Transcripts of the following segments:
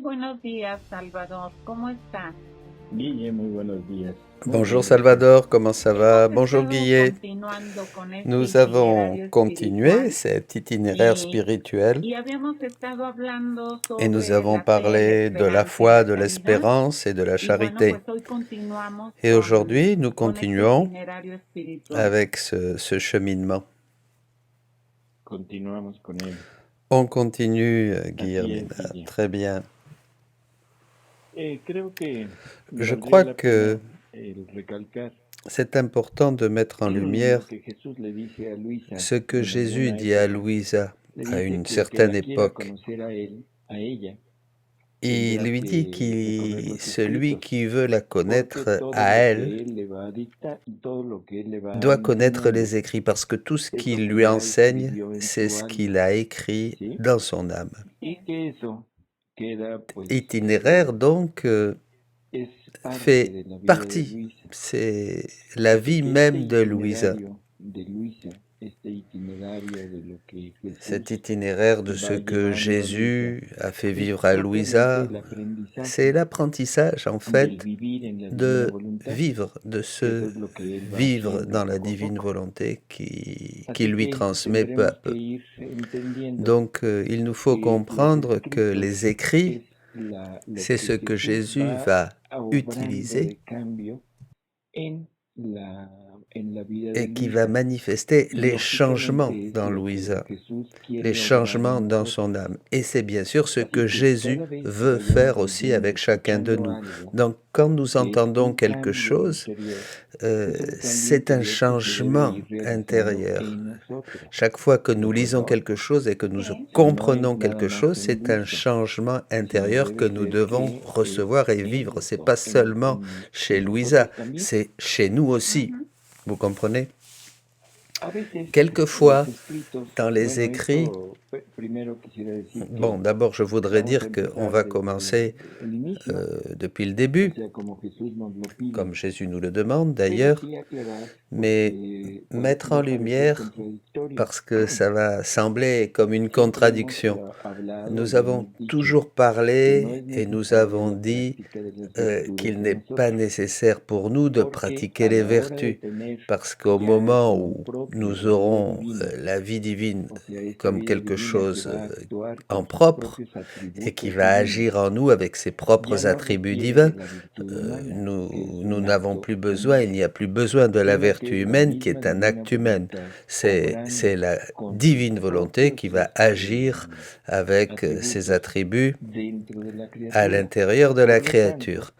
buenos días, Salvador. ¿Cómo estás? Guille, muy buenos días. Bonjour Salvador, comment ça va? Hemos Bonjour estado Guillet. continuando con este Nous avons itinerario continué espiritual cet itinéraire y, spirituel y habíamos estado hablando et nous sobre avons la fe, la parlé de la esperanza y foi, la de caridad. l'espérance et de la Y bueno, charité. pues hoy continuamos Et aujourd'hui, nous con este continuons itinerario espiritual. avec ce cheminement. Continuamos con él. On continue, Así es, Guillermina. Guille. Très bien. Creo que Je valdría crois la que pena el recalcar c'est important de mettre en lumière lo que Jesús le dice a Luisa ce que en Jésus alguna dit à época. Louisa Le à dice une que el que certaine la quiera époque. conocer a ella, Il tendrá lui dit que correr que los celui escritos, qui veut la porque connaître todo à lo elle que él le va a dictar, todo lo que él le va doit connaître enseñando, les écrits parce que tout ce es lo qu'il que lui ya enseigne, escribió en c'est su ce alma, qu'il a écrit ¿sí? dans son âme. Y que eso queda, pues, Itinéraire, donc, es parte fait de la vida de partie. Luisa. C'est la vie Que même de Louisa. de Luisa, este itinerario de lo que Cet Jesús itinéraire de va ce que llevando a Jésus a fait es vivre à Louisa, propiamente el aprendizaje c'est l'apprentissage, en del fait, vivir en la divina de voluntad. vivre, de Eso se es lo que él va vivre haciendo dans la poco a divine poco. volonté qui Así lui que transmet peu à tendremos que peu. ir entendiendo Donc, il nous faut que los comprendre que escritos les écrits, es lo c'est ce que Jésus va obrando utiliser de cambio en la vida de et qui va Luisa. manifester Y les changements lógicamente es dans lo que Louisa, Jesús quiere les obrar changements en dans nosotros. son âme. Et c'est bien sûr ce Así que que Jésus cada vez que veut vayamos faire aussi oyendo, avec chacun de escuchando nous. algo Donc, quand nous que es entendons un quelque cambio chose, interior, c'est un que se debe changement ir realizando intérieur. en nosotros. Chaque fois que nous ¿De lisons acuerdo? quelque chose et que nous Sí. comprenons No es nada quelque más chose, un c'est un dicho, changement sino intérieur que debe nous ser devons que recevoir et en vivre. C'est nosotros, pas seulement chez en Louisa, nosotros también. c'est chez nous aussi. Ujú. Vous comprenez? A veces Quelquefois, los escritos, dans les bueno, écrits, esto primero quisiera decir bon, que d'abord, je voudrais vamos a dire qu'on empezar va desde commencer el inicio, depuis le o début, sea, como Jesús nos lo pide, comme Jésus nous le demande pero d'ailleurs, sí aclarar, mais porque mettre va en a parecer lumière contradictorio. parce que ça va sembler comme une Siempre hemos contradiction. hablado Nous y avons hemos dicho toujours que no parlé es et nous necesaria avons la dit práctica de las virtudes qu'il en n'est pas nosotros, nécessaire pour nous de porque pratiquer a les la hora de vertus, tener parce qu'au ya moment como où propio nous la vida aurons divina, la vie divine o sea, esta comme vida quelque divina que chose va a actuar en con sus propre propios et qui atributos va divinos, agir en nous avec ses ya propres no attributs requiere divins, de la virtud humana, que es nous un n'avons acto plus besoin, il humano, n'y a plus besoin de la sino que vertu es la humaine qui misma est un divina acte humain. voluntad C'est obrando la con sus divine volonté propios qui va agir avec ses atributos attributs dentro de la à criatura. l'intérieur de la Por lo tanto, créature.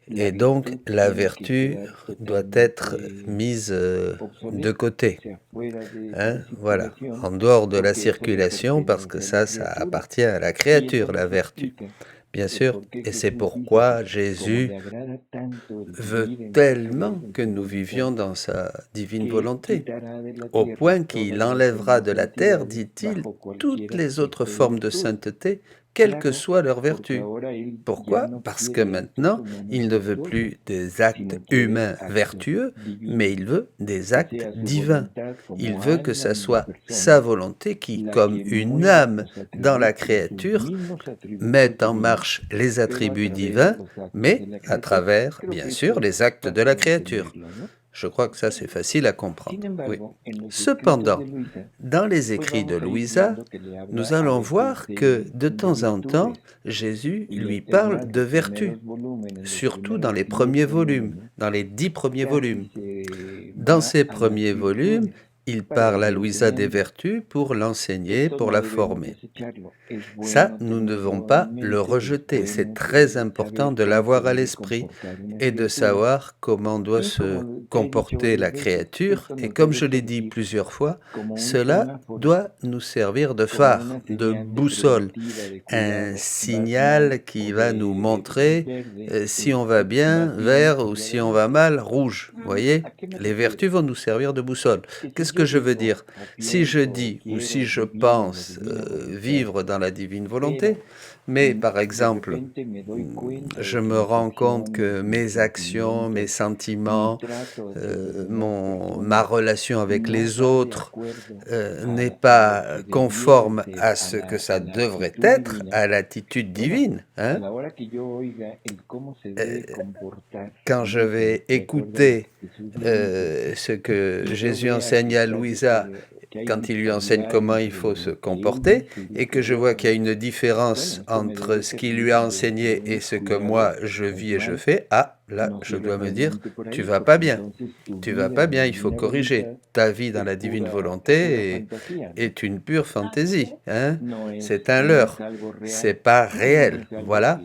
la Et donc, virtud la tiene que vertu quedar doit être totalmente mise de obsoleta, côté. o sea, fuera de Hein, la voilà, circulación, en dehors de la porque eso le circulation, parce que pertenece a la ça criatura. appartient à la Y eso créature, la nos vertu, explica bien el sûr. por qué Et c'est Jesús dice pourquoi que como Jésus le agrada tanto el veut vivir en su tellement querer, en que su nous vivions voluntad, dans sa divine que volonté, quitará de la au tierra point todas qu'il las enlèvera de demás la terre, entidades dit-il, bajo toutes cualquiera les autres tipo de formes de virtud. sainteté, quelle que Claro, soit leur porque vertu. ahora él ya Pourquoi? no Parce que quiere actos maintenant, humanos il ne veut virtuosos, plus des actes sino quiere humains actos vertueux, divinos, mais il veut des que actes sea su divins. voluntad Il como veut que alma ça en la soit sa persona volonté qui, la comme que une mueva âme los dans la atributos, sus créature, mismos atributos mette en divinos, marche les pero a attributs través de divins, los actos de mais la à criatura. travers, Creo bien que sûr, esto les es actes de fácil la de créature. entenderlo, ¿no? Je crois que ça, c'est facile à comprendre. Sin Oui. embargo, en los escritos Cependant, de Luisa, dans les pues écrits de vamos a ir Louisa, viendo que le habla nous a allons veces voir que de temps en temps, virtudes. Jésus Y lui es parle más, de los vertu, primeros volúmenes, los surtout dans primeros les 10 premiers volumes, volúmenes, dans les 10 premiers casi volumes. se Dans va ces a las premiers volumes, virtudes il para parle à irla Louisa des enseñando. vertus pour l'enseigner, Esto pour no la debemos former. desecharlo, es Ça, bueno nous ne devons tenerlo en pas le mente, es rejeter. C'est bueno très important saber de cómo se l'avoir à debe l'esprit comportar una et de criatura. savoir comment doit Y como se te he dicho comporter la varias veces, créature. esto Et nos comme debe je l'ai dit servir plusieurs fois, como un cela semáforo, doit nous servir de como phare, una de señal boussole, preventiva de un cuidado, signal vas mal qui o va nous de montrer verde, si on va bien, vas bien vert, ou hacia si on va adelante. mal, rouge. Vous voyez? ¿A qué me Les refiero? vertus vont nous servir de boussole. Que si Qu'est-ce yo que je veux digo dire? o Si je pienso o dis ou si quiero je vivir en la pense divina voluntad, vivre dans la divine volonté, pero Mais par de exemple, repente me doy cuenta de je que me mis rends compte que acciones, mis mes actions, mes sentimientos, mi sentiments, trato hacia las demás ma personas relation avec no les va de autres acuerdo n'est a lo pas que debiera conforme ser, à ce que a ça la devrait actitud être, divina. à l'attitude Bueno, divine. a Hein? la hora que yo oiga el cómo se debe comportar Quand je mi hijo, vais de acuerdo a lo écouter que Jesús le dice, ce que y yo Jésus vea enseigne à que Louisa hay quand il lui enseigne disparidad comment il entre faut se lo que él comporter, dice y lo et que que je yo vois qu'il y a hago, une différence bueno, esto me entre debe ce qu'il lui a servir enseigné de et ce que cuidado, moi porque je estás vis et je mal, fais, ah, là, no je sigas dois me dire, adelante por tu ahí, vas pas porque bien. entonces tu Tu vas vida pas en la bien, il faut divina corriger. voluntad Ta vie dans es la divine pura volonté fantasía, ¿no? est une pure Así fantaisie. es. Hein? No C'est un no es leurre. algo C'est real, pas no réel. es algo Voilà.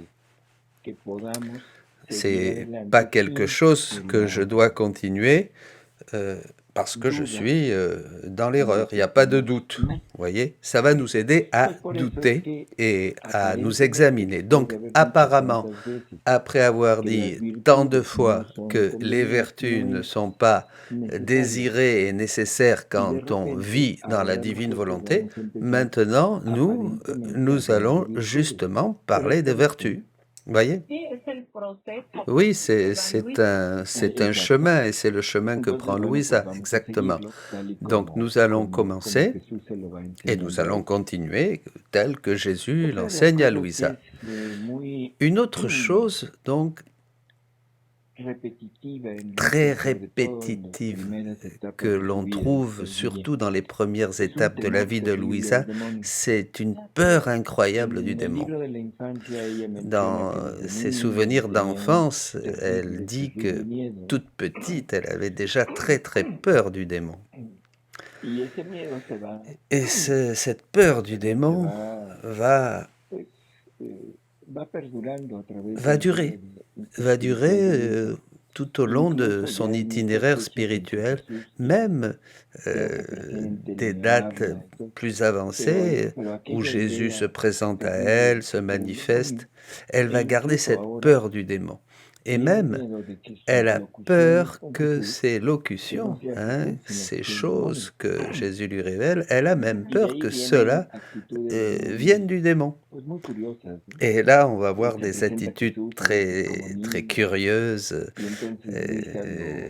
que podamos seguir C'est pas adelante quelque sin chose que je la dois continuer parce que je duda suis dans de l'erreur. lo Il n'y que a pas de hacemos doute. mal. Vous voyez, ça va nous aider à Pues por eso es douter que et à nous aparentemente, examiner. después de Donc, haber dicho apparemment, tantas veces après avoir que las dit tant de virtudes no fois son que les convenientes, vertus no ne es sont pas necesario. désirées et nécessaires Y de quand on repente, vit dans la ahora divine nosotros volonté, vamos a empezar maintenant, aparentemente a nous hablar de allons virtudes. justement Pero parler es des por esto, vertus. ¿no? Vous voyez? Sí, es el proceso Oui, que lleva c'est Luisa. c'est un Exacto. chemin et c'est le chemin que Entonces, prend bueno, pues Louisa, vamos a exactement. seguirlo tal y Donc como, nous allons como commencer Jesús se lo va et nous enseñando a allons él. continuer tel que Jésus Otra de las l'enseigne à cosas que Louisa. es muy Une autre chose, donc, repetitiva en très Luisa, sobre todo en las répétitive primeras que etapas de su l'on vida, trouve él diría, surtout dans les premières es un étapes de la temor vie de terrible al Louisa, demonio. c'est une Así peur es. incroyable du En el démon. libro de la infancia ella menciona Dans que desde ses niña souvenirs tenía d'enfance, un elle terrible, dit terrible que miedo. toute petite, elle avait déjà très très peur du démon. Y ese miedo se va, Et cette peur du se démon va, va, pues, va perdurando a través de va la vida durer, va espiritual durer de Luisa. tout au long de Incluso son ya en estas itinéraire fechas en que spirituel, Jesús même se hace presente, des le dates habla, todo. plus avancées Pero où aquella Jésus se idea présente à terrible elle, se del demonio, manifeste, elle e va garder incluso cette ahora peur du démon. Et tiene même, miedo de que sus elle a locuciones peur con que Jesús, ces que no locutions, sea hein, Jesús, sino que ces sea el choses demonio. que Jésus lui révèle, elle a même Y de peur ahí que vienen cela actitudes vienne muy, du démon. pues muy curiosas, ¿no? Et là, on va Se voir des presenta attitudes Jesús a veces como très, très niño, curieuses. y entonces Luisa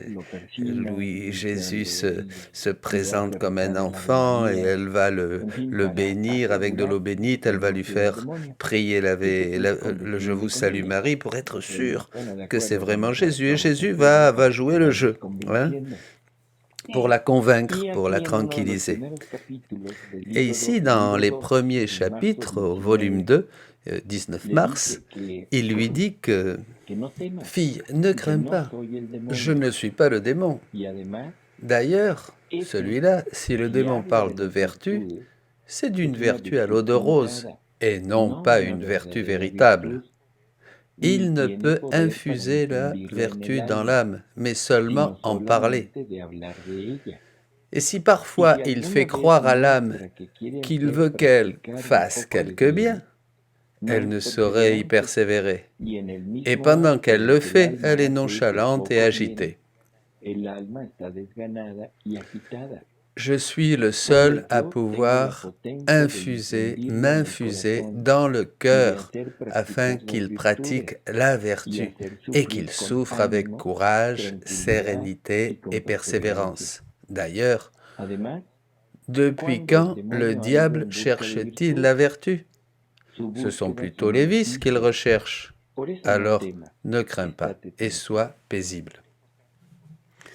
lo persina, Jésus y se lo présente hace comme un rezar el Ave enfant et María, elle va en fin, le para bénir avec de l'eau asegurar bénite, que elle va no lui sea el faire demonio. prier Y Jesús le Je vous condesciende con salue ella. Marie pour être Ella, sûr bueno, de que c'est acuerdo, vraiment vamos Jésus. Et a Jésus hacerlo va jouer y le la jeu, hein, convenciendo. pour Sí. la convaincre, Y pour la aquí en uno de los tranquilliser. primeros capítulos del Et libro, ici, dans libro les 2, premiers en marzo chapitres, au volume 19, 2, 19 le mars, dice il lui dit que, que no temas, fille, ne que crains no pas, soy el je demonio. ne suis pas le démon. Y además, D'ailleurs, ese, celui-là, si le si démon habla parle de de las vertu, virtudes, c'est es d'une una vertu à virtud l'eau de rose, fintada, et non no pas una une vertu verdadera véritable. virtud, Il ni ne tiene peut poder para infuser la infundirla en el vertu dans alma, l'âme, mais sino seulement en parler. solamente de hablar de ella. Et si Y parfois si il alguna fait vez croire à l'âme muestra que quiere qu'il hacer veut qu'elle practicar un fasse poco de quelque bien, bien, no elle es ne saurait y perseverante, persévérer. y en el Et mismo pendant acto qu'elle en le que el fait, alma elle est hace ese nonchalante et poco bien, agitée. el alma está desganada y agitada. Je suis le Pues seul à yo tengo la pouvoir potencia de infuser, infundirle en el m'infuser corazón dans le y de cœur hacer afin practicar las qu'il virtudes pratique la y vertu hacer et qu'il sufrir con souffre avec ánimo, courage, tranquilidad y sérénité con et perseverancia. persévérance. D'ailleurs, Además, depuis cuando el quand le demonio anda diable en busca de cherche-t-il virtud, la vertu? su Ce sont búsqueda es plutôt un les vices qu'il artificio. recherche. Por eso no Alors, temas, ne crains pas estate et tranquilo. sois paisible.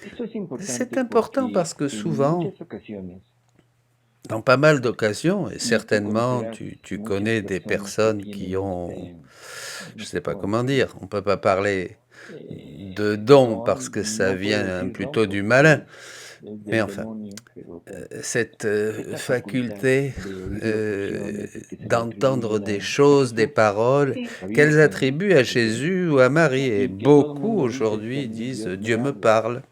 Esto es C'est importante important porque parce que en souvent, muchas ocasiones, dans pas mal d'occasions, et y tú certainement conocerás tu muchas connais des personas que personnes qui tienen ont, je no sais sé pas cómo comment decirlo, dire, on peut pas parler de eh, don parce don, que ça no puedo vient decir don plutôt du porque malin, es mais del enfin, demonio, pero bueno, cette esta facultad faculté de oír locuciones y que se le d'entendre atribuyen des a choses, des Jesús, paroles Sí. qu'elles abierta, ¿no? attribuent à Porque, Jésus ou à Marie. Et y que todo el beaucoup mundo dice que a aujourd'hui mí disent Dios me Dieu me habla. parle.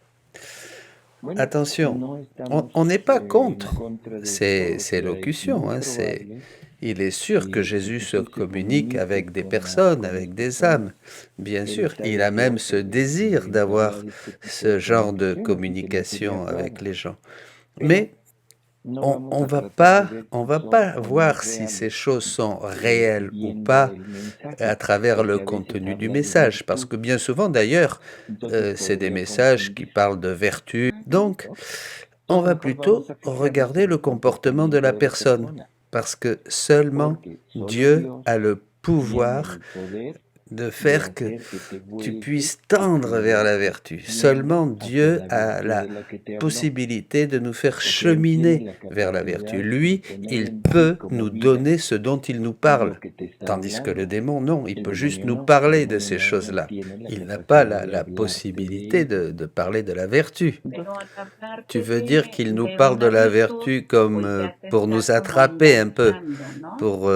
Bueno, Attention, no estamos on n'est pas en contre contra de ces esto, pero es locutions. muy Hein, probable il est sûr que que Jésus se Jesús se communique comunique avec des con personnes, las avec des personas. âmes. Bien Él sûr, está il a même ce deseoso de désir d'avoir entablar este tipo ce de genre de comunicación, así que no sería communication avec raro. les gens. Pero Mais no On vamos a va tratar de ver on si va son pas o no voir si reales ces choses sont réelles ou viendo pas el mensaje, à travers le porque a veces contenu du habla de message, parce virtud. que bien souvent d'ailleurs, Entonces c'est des podría messages qui confundir, parlent de vertu. Ujú. Donc, ¿no? on Entonces va mejor vamos plutôt a fijarnos regarder en le el comportement de comportamiento la de la personne, persona, parce que seulement porque solo Dieu Dios a le tiene pouvoir el poder de de faire que hacer que te tu vuelques puisses y tendre que vers la vertu. tiendas Seulement hacia Dieu la a virtud de la la que te habló. possibilité de nous faire O sea, Él tiene cheminer la vers la capacidad vertu. de Lui, poner il en ti peut como nous vida donner ce dont il nous lo parle. que te está Tandis que le hablando. démon, non, il El peut juste demonio nous no, el parler de demonio ces nada más choses-là. tiene la Il n'a pas capacidad de la hablarte de possibilité eso. de parler de la vertu. Entonces, Pero al Tu hablarte veux dire qu'il nous de parle de una la virtud, vertu comme pues ya te pour nous está como attraper un peu, enganchando, ¿no? pour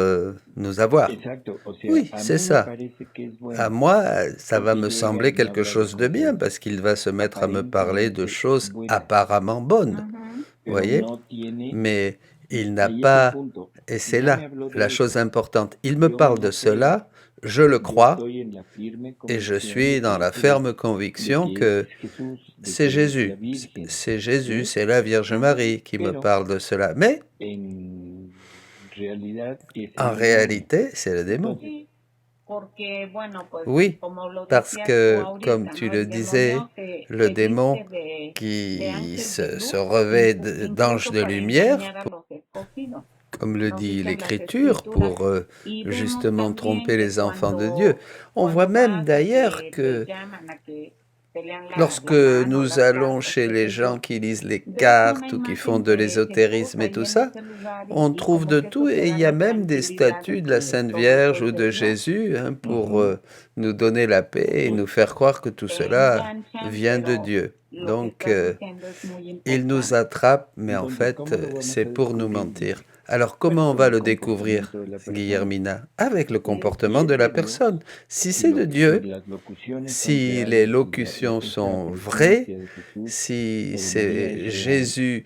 nous avoir. exacto, o sea, Oui, a c'est mí me ça. parece que es À bueno moi, ça va porque me llega sembler y me quelque habla de chose de bien, cosas parce qu'il va se mettre à me parler de aparentemente choses buenas, apparemment bonnes, Ujú. vous pero voyez? no tiene, Mais il n'a ahí es el pas, punto, et c'est ya me là habló la de chose eso, importante, il me yo me parle de lo creo, cela, je le yo crois, estoy en la firme et je convicción suis de dans que la es Él, ferme de conviction que que es Jesús, de c'est que es la Jésus, Virgen, c'est Jésus, ¿sí? c'est la Vierge Ujú. Marie qui me Pero parle de cela. Mais en realidad es en el demonio. réalité, c'est le démon. Entonces, Sí, porque, bueno, pues Oui, como lo parce decías tú que, comme ahorita, tu ¿no? le El disais, demonio le se démon viste de qui ángel de se luz, revêt d'ange incluso de para lumière, engañar a los escogidos. comme le Nos dit dicen las l'Écriture, escrituras. pour Y vemos justement también tromper que les enfants de Dieu. On voit cuando même vas a d'ailleurs que te que llaman a que te lean lorsque la mano, nous las allons cartas, chez qué les sé gens yo, qui lisent les ves una cartes ou qui font imagen de de Jesús l'ésotérisme et tout ahí en ça, ese lugar on y trouve como de que eso tout te et il da y a la même des tranquilidad statues de de la que Sainte todo Vierge esto ou es de de Dios. Jésus hein, pour ujú, nous donner la paix et nous faire croire que tout Te cela enganchan, vient de pero Dieu. lo que Donc, estás diciendo es muy il nous importante. attrape, mais en entonces, fait, ¿cómo lo vamos c'est a pour nous descubrir? mentir. Dice, Alors, bueno, comment on con va el le découvrir, comportamiento de la persona. Guillermina? Avec le Sí, Y comportement es de la de Dios, personne. Si y c'est de si Dieu, las locuciones son si reales, les si locutions esta sont vraies, presencia de Jesús si o de María es c'est real, Jésus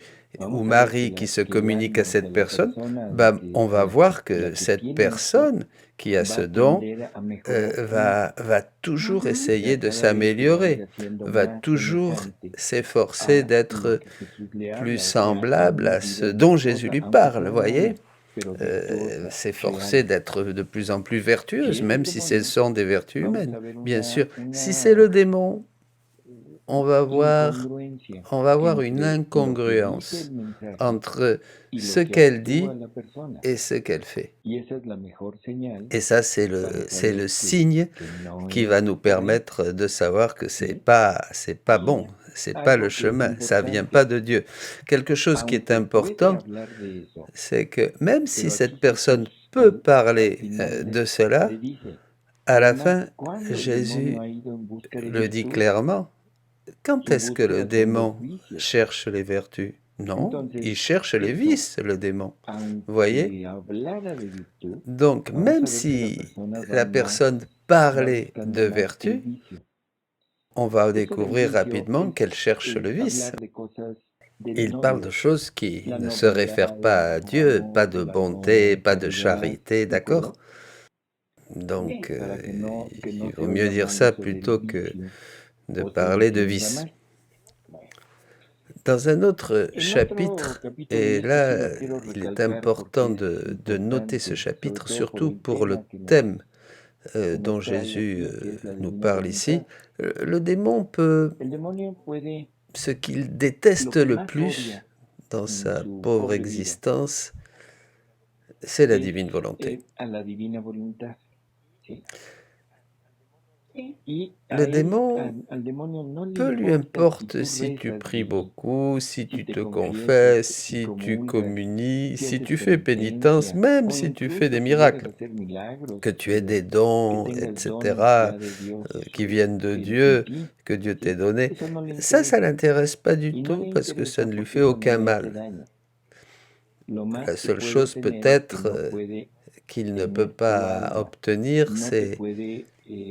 ou vamos a ver Marie qui se que el communique à alma cette de la personne, persona, bah, on va voir que la que cette tiene esto, personne qui a ce va a don tender a mejorar cada, va toujours Ujú. essayer de cada vez se va a ir s'améliorer, haciendo va más toujours semejante s'efforcer a d'être lo que Jesús le plus habla, o sea, a semblable una à ce vida dont Jésus virtuosa, lui aunque parle, sea voyez? humana, pero virtuosa, S'efforcer real. d'être de plus en plus Si vertueuse, es el même si ce demonio, sont des vertus vamos humaines, a ver bien sûr. una Si c'est le démon, on va incongruencia voir une entre lo que dice incongruence el mensaje entre y ce lo que qu'elle dit actúa la persona. et ce qu'elle fait. Y esa es la mejor señal Et ça, c'est para le saber signe que no qui es va nous por ahí. permettre de savoir que c'est ¿Sí? pas Y bon, c'est pas le algo que es chemin, ça vient importante, pas de Dieu. Quelque chose qui est aunque puede important, hablar de eso, c'est que même si pero cette aquí personne Jesús peut al parler final de cela, le dice, à la además, fin, ¿cuándo el demonio Jésus ha ido en busca de le dit virtud? clairement. Quand Su est-ce que le búsqueda son los démon vicios. cherche les vertus? Non, Entonces, il cherche les eso, vices, le démon. Vous voyez? aunque hablara de virtud, Donc, vamos même a ver que la si persona va la más, personne va parlait buscando de más el vertu, vicio. on va Eso del découvrir vicio rapidement qu'elle cherche le vice. hablar de cosas de Il no parle de Dios. choses qui La ne se réfèrent nobleza, pas el à Dieu, pas amor, de el bonté, amor, pas de caridad, charité, ¿de acuerdo? d'accord? Donc, Sí. Para que no il se vaut mieux oiga dire mal ça eso del plutôt que vicio de o se parler de entienda vice. mal. Bueno, Dans un autre en otro chapitre, capítulo, y et esto sí là, lo quiero il est recalcar important porque es de noter ce importante, sobre chapitre, todo por surtout el pour le tema que thème nos dont trae Jésus aquí, que es la nous divina parle ici. voluntad. Le démon peut, El demonio puede, ce qu'il lo déteste que le más plus odia dans en sa su pauvre pobre vida existence, c'est la es divine volonté. a la divina voluntad. ¿Sí? Sí. Y Le a él, démon, al demonio no le peu lui importa si importe tú si tu rezas pries y beaucoup, si si tu te te confiesas, confesses, si si tu comulgas, communies, si si haces tu fais pénitence, penitencia, même o si tu fais incluso des si llegas miracles, a hacer milagros, que tu aies des que dons, tengas etc., dones ya de Dios qui viennent de en Dieu, ti, que Dieu t'ait ¿sí? donné. Eso no le Ça interesa. l'intéresse pas du Y no tout le parce que ça interesa ne lui porque fait eso aucun no le hace mal. daño. Lo más La que seule puede chose obtener es que peut-être no puede qu'il ne peut tener tu pas alma, obtenir, no te puede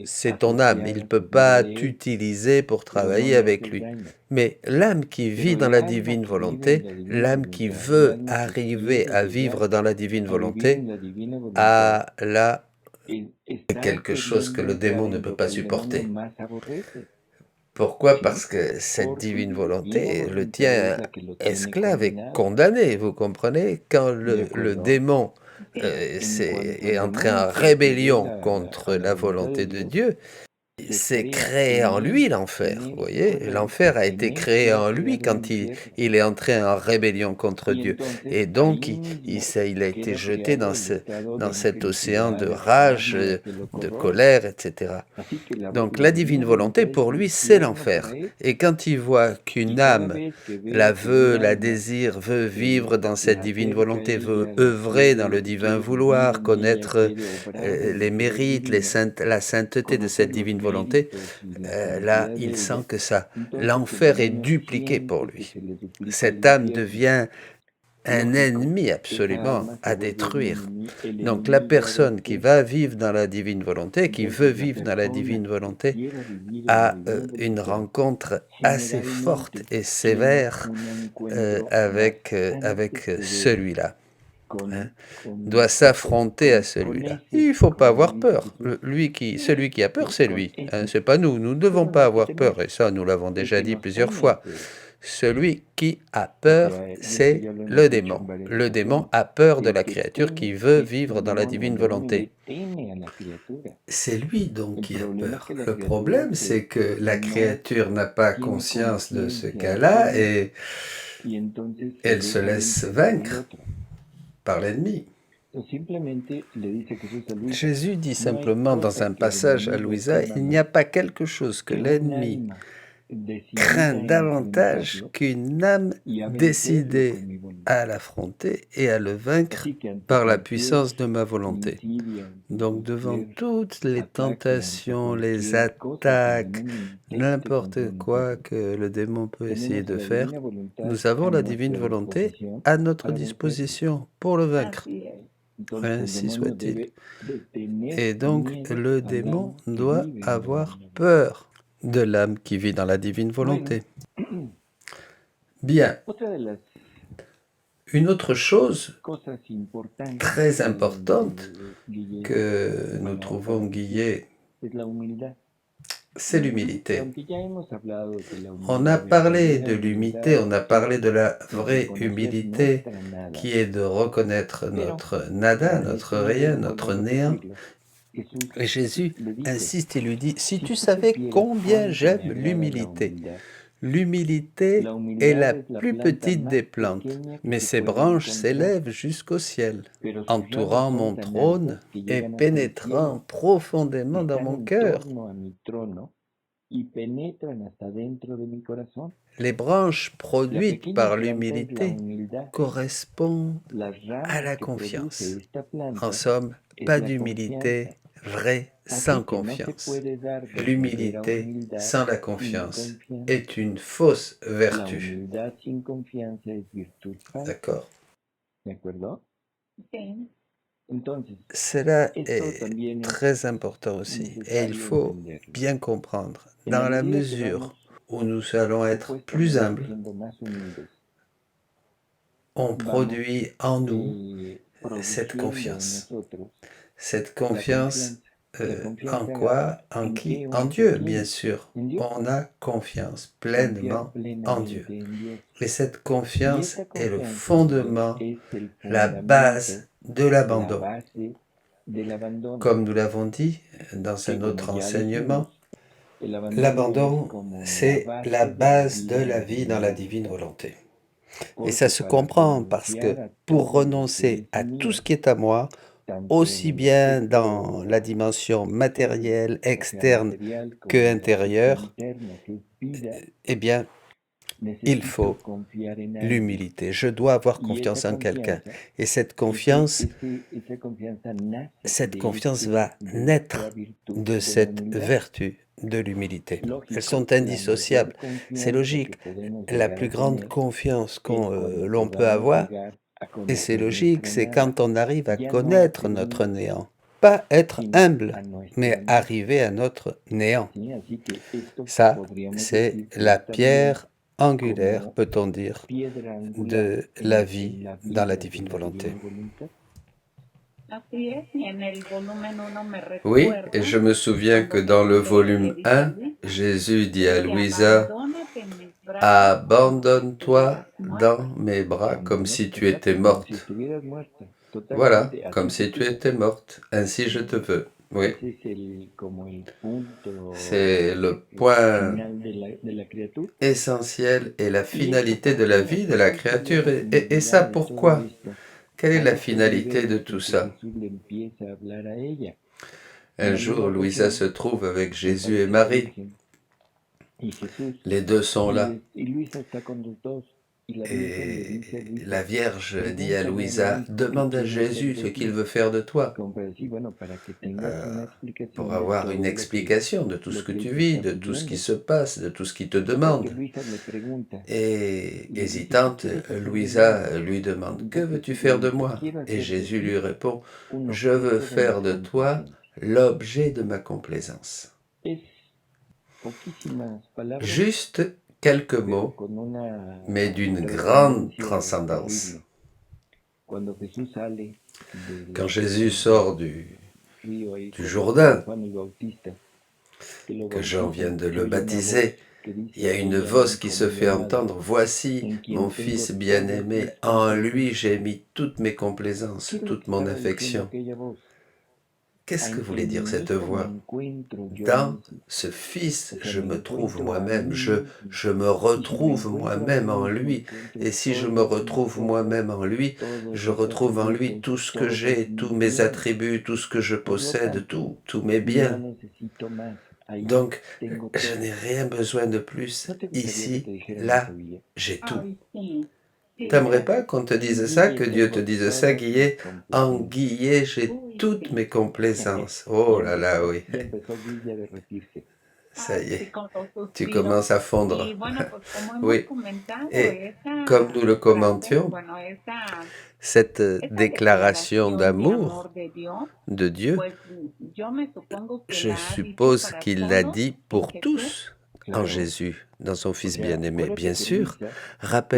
c'est ton âme. Il asociar ne a peut tu vida pas de él, t'utiliser pour pero no travailler le avec haces lui. daño. Mais l'âme qui vit Pero dans el la alma divine que vive en volonté, la divina l'âme qui voluntad, el veut alma que arriver quiere à llegar vivre dans la divine a vivir volonté, en la divina voluntad, a là está quelque chose que queriendo le entrar démon ne en peut lo pas que el demonio supporter. más aborrece, Pourquoi? ¿sí? Parce que cette Porque divine y la volonté le voluntad tient es la que lo tiene esclave et condenado, condamné, vous comprenez? Quand ¿de le acuerdo? démon Sí. Cuando est el entré demonio en se adhiere rébellion a contre la la voluntad de volonté de Dios, Dieu, se c'est crea créé en en lui él l'enfer, vous fue voyez? el L'enfer a été en él créé fue en lui creado el quand infierno. il est entré en rébellion contre Y Dieu. entonces Et donc, ahí mismo il a été queda jeté creado el estado de dans cet océan infelicidad, de de rage, rabia que lo de corrompe. colère, etc. Así que Donc la la divina divine voluntad volonté, es pour el lui, c'est infierno para l'enfer. él. Et quand il voit qu'une Y cada âme vez que la ve que veut, un la alma désire, veut se vivre dans cette la divine acerca a volonté, veut ella, la œuvrer dans quiere, le divin quiere vivir vouloir, en ella, connaître quiere obrar en les el poder mérites, divino, la sainteté de conocer cette los divine volonté, méritos y la là, santidad de il sent ella, que ça, entonces el l'enfer est demonio dupliqué pour siente que lui. se le duplica el Cette âme infierno. devient un Lógico, ennemi esa absolument alma se à vuelve détruire. el Donc la enemigo de personne qui Dios. va vivre dans la divine volonté, qui veut Entonces la vivre dans la persona divine que volonté, quiera vivir en la a divina une voluntad rencontre assez forte generalmente et tiene sévère un encuentro avec bastante severo celui-là. con, Doit s'affronter à con celui-là. ese, Il ne faut pas como avoir dice peur. Jesús, Celui qui a peur, c'est con lui. ese, C'est pas nous. Nous ne devons pero no pas hay que avoir temer, peur. Et ça, nous l'avons el déjà que dit nos plusieurs teme fois. es él. Celui qui a O peur, sea, y eso c'est ya lo le hemos dicho en démon. varias Le démon ocasiones. a peur de El la que créature qui teme veut es vivre el dans la demonio divine le volonté. teme a la criatura. C'est lui donc El qui a problema es peur. que la Le criatura problème, c'est que la no créature n'a pas tiene conscience de ce conciencia cas-là alguna et y entonces se elle se deja laisse vencer por el vaincre otro. par l'ennemi. Simplemente le dice Jesús a Luisa, Jésus dit no hay simplement dans cosa un que el passage à enemigo Louisa, tema il n'y a más pas quelque chose que que un l'ennemi alma craint decidida a davantage enfrentarlo qu'une âme y a vencerlo décidée con mi voluntad. à l'affronter et à le vaincre Así que ante par la cualquier puissance de ma volonté. insidia, ante Donc devant cualquier toutes les ataque, ante tentations, les cualquier cosa que el attaques, demonio intente contra n'importe quoi nosotros, que le démon peut essayer tenemos a de la faire, divina voluntad nous avons a la divine nuestra volonté disposición à notre para vencerlo. disposition pour le vaincre. Así es. Entonces el Ainsi demonio soit-il. debe de tener Et donc miedo le al démon alma que doit vive en la avoir divina voluntad. peur de l'âme qui vit dans la divine volonté. Bueno, Bien. otra de las Une autre chose cosas importantes très importante Guille que nous para trouvons Guillet, es la humildad. c'est Y l'humilité. aunque ya hemos hablado de la On a humildad, de la parlé verdadera de l'humilité, humildad, on a parlé de la de vraie reconocer humilité nuestra nada. qui est de reconnaître Pero notre nada, para notre esto rien, vuelvo notre a néant. repetirlo. Jesús Et Jésus le dice, insiste et lui dit, si si tu tú savais supieras combien cuánto j'aime me agrada la l'humilité. humildad. L'humilité La est humildad la es la plus planta petite más des plantes, pequeña que mais se ses puede branches encontrar, s'élèvent jusqu'au ciel, pero sus ramas entourant son mon tan trône altas que et llegan hasta el pénétrant cielo, profondément dans están mon en cœur. torno a mi trono y penetran hasta dentro de mi corazón. Les branches La produites pequeña par planta es la l'humilité humildad. correspondent Las à ramas la que produce confiance. esta En planta somme, es pas la d'humilité confianza. vraie sans Así que no se confiance. puede dar verdadera L'humilité humildad sans la sin confiance confianza. est une fausse La vertu. humildad sin confianza es virtud falsa. D'accord? ¿De acuerdo? Sí. Entonces, Cela esto est también es très important aussi et il necesario faut entenderlo. bien comprendre. En la Dans la medida que mesure vamos où nous allons être plus supuestamente humbles, siendo más humildes, on vamos produit en nous cette produciendo en confiance. nosotros Cette la confiance confianza. La en confianza quoi? En en qui? qué o En en Dieu, quién? bien sûr. En Dios. On a confiance Confiar pleinement en Dieu. plenamente en Dios. Et cette Y confiance esa est le confianza en Dios fondement, es el la fundamento, base de la l'abandon. base del abandono. Comme nous l'avons dit dans Que un autre como ya enseignement, dijimos, el abandono es l'abandon, como c'est la base de la vie dans la divine volonté. Et ça se comprend parce que pour renoncer à tout ce qui est à moi, aussi bien dans la dimension matérielle, externe que intérieure, eh bien, il faut l'humilité. Je dois avoir confiance en quelqu'un. Et cette confiance va naître de cette vertu de l'humilité. Elles sont indissociables. C'est logique. La plus grande confiance que l'on peut avoir, et c'est logique, c'est quand on arrive à connaître notre néant. Pas être humble, mais arriver à notre néant. Ça, c'est la pierre angulaire, peut-on dire, de la vie dans la divine volonté. Así es, y en el volumen 1 me Oui, et recuerda je me souviens que cuando dans le Jesús le volume dice a 1, Luisa Jésus dit à que Louisa, abandónate en mis brazos como si abandonne-toi estuvieras dans muerta. mes bras comme si tu étais Como si morte. estuvieras muerta, Voilà, totalmente, comme así te si tu quiero. étais morte. Ainsi je te veux. Oui, Ese es como el c'est punto le point final de la criatura. essentiel et la Y esto, finalité de ¿por la qué? vie de la ¿Cuál sería créature. la Et ça, finalidad de todo pourquoi? esto? Quelle est la Hay un finalité de evento tout en que ça? Jesús le empieza a hablar a ella. Un En alguna jour, Louisa se ocasión trouve avec se Jésus et aparece la Marie. Virgen y Jesús, Les deux sont là. y Luisa está con los dos. Y la Virgen le dice a Et Luisa, la Vierge dit à pregúntale al Louisa, obispo qué demande à quiere hacer Jésus ce de qu'il ti. veut faire de toi, Como para decir, bueno, para que tengas una pour explicación de avoir une todo explication de tout ce lo que que él tu te vis, está de tout ce qui pidiendo. se passe, de tout ce qu'il te Total que demande. Luisa le pregunta, Et le dice, ¿qué hésitante, quieres hacer de mí? Louisa lui demande, que Entonces veux-tu Jesús le faire de dice, moi? quiero Et hacer de Jésus lui ti répond, un je veux objeto de mi faire de toi complacencia. l'objet de ma complaisance. Es poquísimas palabras, Juste quelques pero mots, con una mais d'une grande trascendencia transcendance. terrible. Cuando Jesús sale Quand del Jésus sort du río ahí con Jourdain, Juan el Bautista, que lo que Jean vient bautizan, de se le oye una baptiser, voz que dice, il y a "He une ahí a voix mi qui hijo se muy fait amado, entendre, voici en quien mon tengo fils todas bien-aimé, mis en complaciencias." lui j'ai mis toutes mes complaisances, ¿Qué es lo toute que mon estaba diciendo affection. aquella voz? Qu'est-ce que voulait En dire mi cette hijo me voix? encuentro yo Dans mismo. ce fils, O sea, je me me trouve encuentro a moi-même, mí mismo. je me Y si me retrouve encuentro a mí moi-même en mismo, lui. encuentro Et si je me todas mis retrouve cosas, moi-même en lui, todos je mis retrouve en lui atributos, tout ce que todos j'ai, tous mis mes bienes. attributs, tout ce que je Por lo possède, tanto, tous mes no biens. necesito más. Ahí Donc, tengo je todo. n'ai rien besoin de plus. ¿No te gustaría que te Ici, dijeran eso, là, Guille? j'ai tout. Ay, sí, sí, T'aimerais Guille, pas qu'on te dise ça, Guille, que Dieu te tengo dise ça, todas mis Guillet? En complacencias. Guillet, j'ai uy, toutes sí. mes complaisances. Oh là là, oui. Ya empezó Guille a derretirse. Ça Ay, y sí, est, con los tu suspiros. commences à Y fondre. bueno, pues como hemos Oui. comentado, Et comme nous le esa frase, commentions, bueno, cette esa déclaration declaración de d'amour amor de Dios, de Dieu, pues yo me supongo que je la ha dicho suppose para qu'il l'a todos dit en pour Jesús. tous en Claro. Jésus, dans son O Fils sea, bien-aimé. acuérdate Bien que sûr, Luisa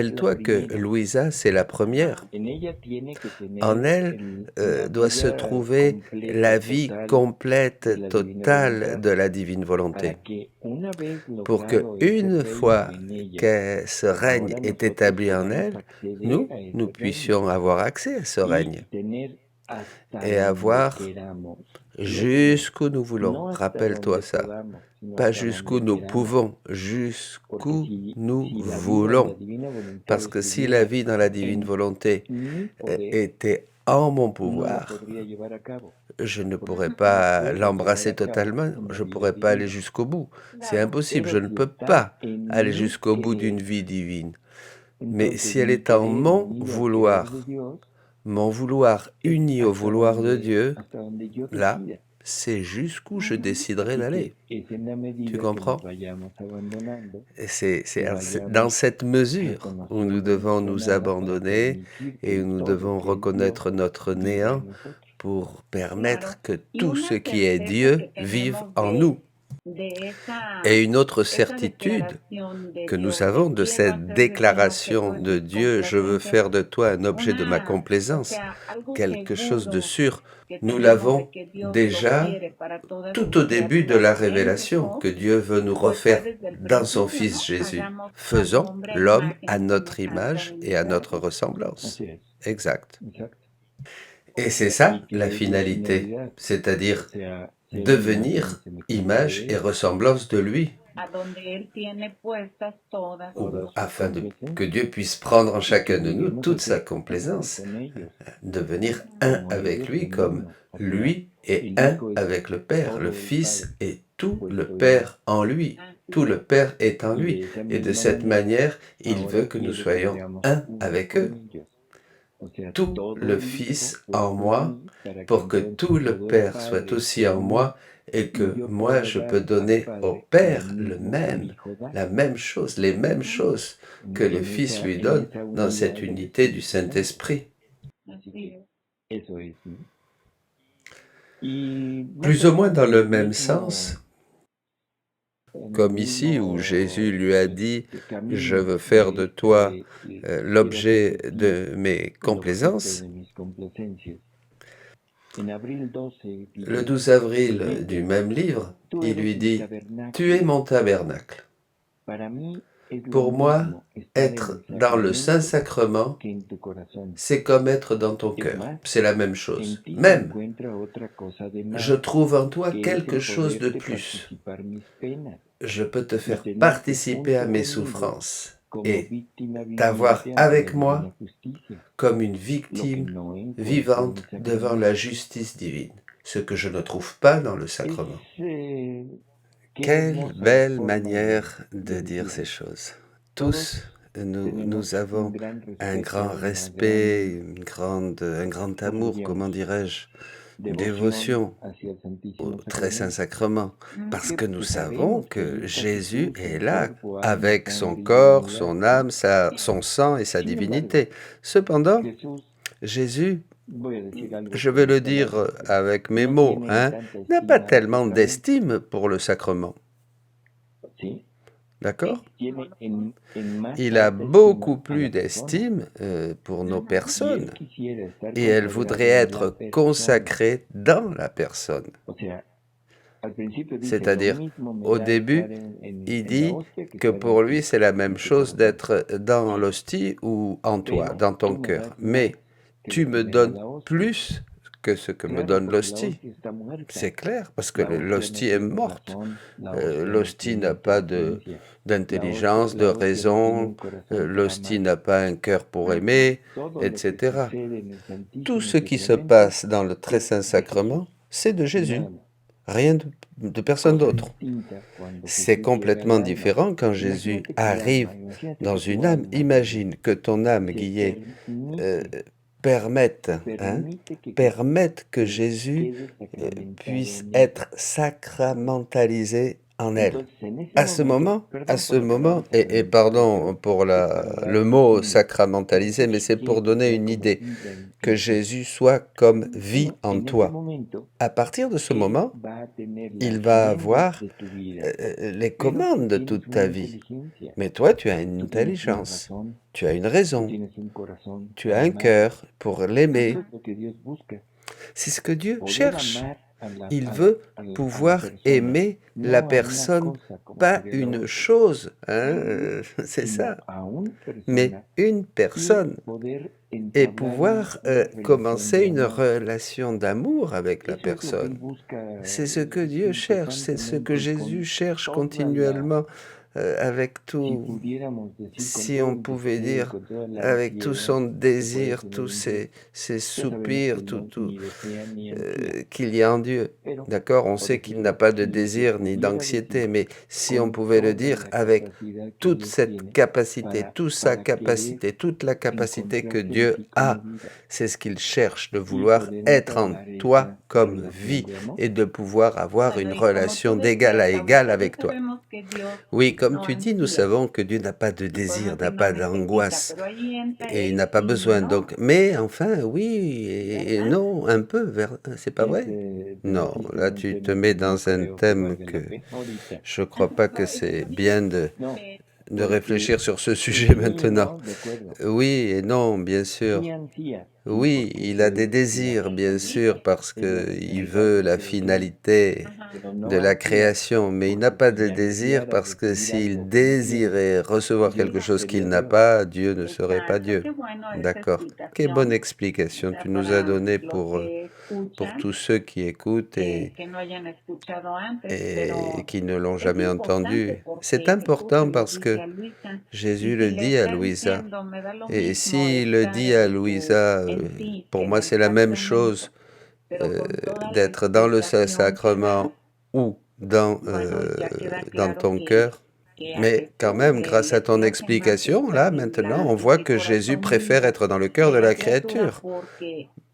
es la rappelle-toi que primera. Louisa, c'est la première. En ella tiene que En tener elle la doit se vida trouver completa, la vie total de complète, la divina totale voluntad, de la divine volonté. para que una vez Pour que, logrado ese une reino fois en ella, que ce règne ahora est nosotros établi en podamos elle, acceder nous a ese reino puissions avoir accès à ce y règne tener hasta et donde avoir queramos. Lo tenemos. jusqu'où nous voulons. No hasta Rappelle-toi donde ça. podamos, sino Pas hasta jusqu'où donde nous queramos. pouvons, Porque jusqu'où si nous la vida en la voulons. divina voluntad Parce que si la estuviera vie dans la divine en volonté mi poder, était en mon no la pouvoir, podría llevar a cabo. je ne Porque pourrais no pas puedo l'embrasser llevar a cabo totalement, una je ne vida pourrais pas aller divina. jusqu'au bout. C'est Claro. impossible, Pero je ne si peux está pas en aller mi jusqu'au bout d'une querer, vie divine. Mais entonces si elle mi est en querer mon unido al querer de vouloir, Dios mon vouloir es uni au hasta vouloir de donde, Dieu, hasta donde yo là, decida. c'est jusqu'où je Ujú. déciderai Así d'aller. que es en la Tu medida que comprends? nos vayamos abandonando, Et c'est que dans vayamos cette mesure où nous devons nous reconociendo nuestra nada para abandonner permitir et que où nous todo devons que es Dios reconnaître notre viva en néant nosotros. pour Claro. permettre que Y tout una ce qui est certeza Dieu que vive tenemos en nous. de esa, Et une autre esa certitude declaración de que nous Dios, avons de de quiero cette hacer de ti un déclaration objeto de de mis Dieu, je veux complacencias, faire de toi un objet de ma o complaisance, sea, algo quelque chose de seguro sûr, que nous tenemos de l'avons que Dios lo déjà quiere para toda tout su au début de la criatura en révélation, que Jesús, Dieu veut nous pues fue refaire desde el dans son principio, Fils ¿no? Jésus. Hagamos al Faisons hombre a l'homme imagen à y notre semejanza image de et à notre nosotros. ressemblance. Así es, Exact. exacto. Et c'est Y ça que la es la finalité, finalidad, o c'est-à-dire sea, ser devenir imagen y semejanza image de et él, ressemblance de lui, A donde Él tiene puestas todas ou todas sus sus afin que complacencias, Dieu puisse prendre en y que chacun de nous lleguemos a toute sa ser uno complaisance, con ellos, devenir un como avec ellos lui en comme uno. O sea, lui est el un Hijo es avec le Père, le todo el Fils Padre est tout le puesto en Père en lui, así tout es. le Père est en y lui, de esa et de misma cette manera manière, il ahora veut que nous quiere que soyons seamos un uno avec con eux. ellos. O sea, Tout todo le el Hijo Fils en puesto en moi, mí para que pour que entonces tout le todo el Père soit Padre aussi esté en en mí moi, et y que yo moi pueda je dar peux al donner au Padre lo Père le mismo que el même, Hijo da. la même chose, les mêmes choses que le Fils lui donne dans cette unité du Saint-Esprit. Así es. Eso es, ¿no? Y más Plus o ou moins menos dans en le el même mismo, sens, en el comme ici où mismo Jésus lui a dit, je camino veux faire de toi quiero hacer l'objet de ti de mes el objeto complaisances, de mis complacencias. Le 12 avril du même livre, il lui dit « Tu es mon tabernacle ». Pour moi, être dans le Saint-Sacrement, c'est comme être dans ton cœur. C'est la même chose. Même, je trouve en toi quelque chose de plus. Je peux te faire participer à mes souffrances et t'avoir avec moi comme une victime vivante devant la justice divine, ce que je ne trouve pas dans le sacrement. Quelle belle manière de dire ces choses. Tous, nous avons un grand respect, un grand amour, comment dirais-je, une dévotion au très saint sacrement, parce que nous savons que Jésus est là, avec son corps, son âme, son sang et sa divinité. Cependant, Jésus, je vais le dire avec mes mots, n'a pas tellement d'estime pour le sacrement. D'accord? Il a beaucoup plus d'estime pour nos personnes et elle voudrait être consacrée dans la personne. C'est-à-dire, au début, il dit que pour lui, c'est la même chose d'être dans l'hostie ou en toi, dans ton cœur. Mais tu me donnes plus que ce que me donne l'hostie. C'est clair, parce que l'hostie est morte. L'hostie n'a pas d'intelligence, de raison, l'hostie n'a pas un cœur pour aimer, etc. Tout ce qui se passe dans le très saint sacrement, c'est de Jésus, rien de personne d'autre. C'est complètement différent quand Jésus arrive dans une âme. Imagine que ton âme, Guillet, permette que Jésus puisse être sacramentalisé en elle. À ce moment, et pardon pour le mot sacramentalisé, mais c'est pour donner une idée, que Jésus soit comme vie en toi. À partir de ce moment, il va avoir les commandes de toute ta vie. Mais toi, tu as une intelligence, tu as une raison, tu as un cœur pour l'aimer. C'est ce que Dieu cherche. Il veut pouvoir aimer la personne, pas une chose, c'est ça, mais une personne, et pouvoir commencer une relation d'amour avec la personne. C'est ce que Dieu cherche, c'est ce que Jésus cherche continuellement avec tout, si on pouvait dire, avec tout son désir, tous ses soupirs, tout qu'il y a en Dieu. D'accord? On sait qu'il n'a pas de désir ni d'anxiété, mais si on pouvait le dire avec toute cette capacité, toute sa capacité, toute la capacité que Dieu a, c'est ce qu'il cherche, de vouloir être en toi comme vie et de pouvoir avoir une relation d'égal à égal avec toi. Oui, comme tu dis, nous savons que Dieu n'a pas de désir, n'a pas d'angoisse et il n'a pas besoin. Donc, mais enfin, oui et non, un peu, c'est pas vrai? Non, là tu te mets dans un thème que je crois pas que c'est bien de réfléchir sur ce sujet maintenant. Oui et non, bien sûr. Oui, il a des désirs, bien sûr, parce qu'il veut la finalité de la création, mais il n'a pas de désir parce que s'il désirait recevoir quelque chose qu'il n'a pas, Dieu ne serait pas Dieu. D'accord. Quelle bonne explication tu nous as donnée pour tous ceux qui écoutent et qui ne l'ont jamais entendu. C'est important parce que Jésus le dit à Louisa. Et s'il le dit à Louisa, pour moi c'est la même chose d'être dans le Saint-Sacrement ou dans ton cœur. Mais quand même, grâce à ton explication, là, maintenant, on voit que Jésus préfère être dans le cœur de la créature.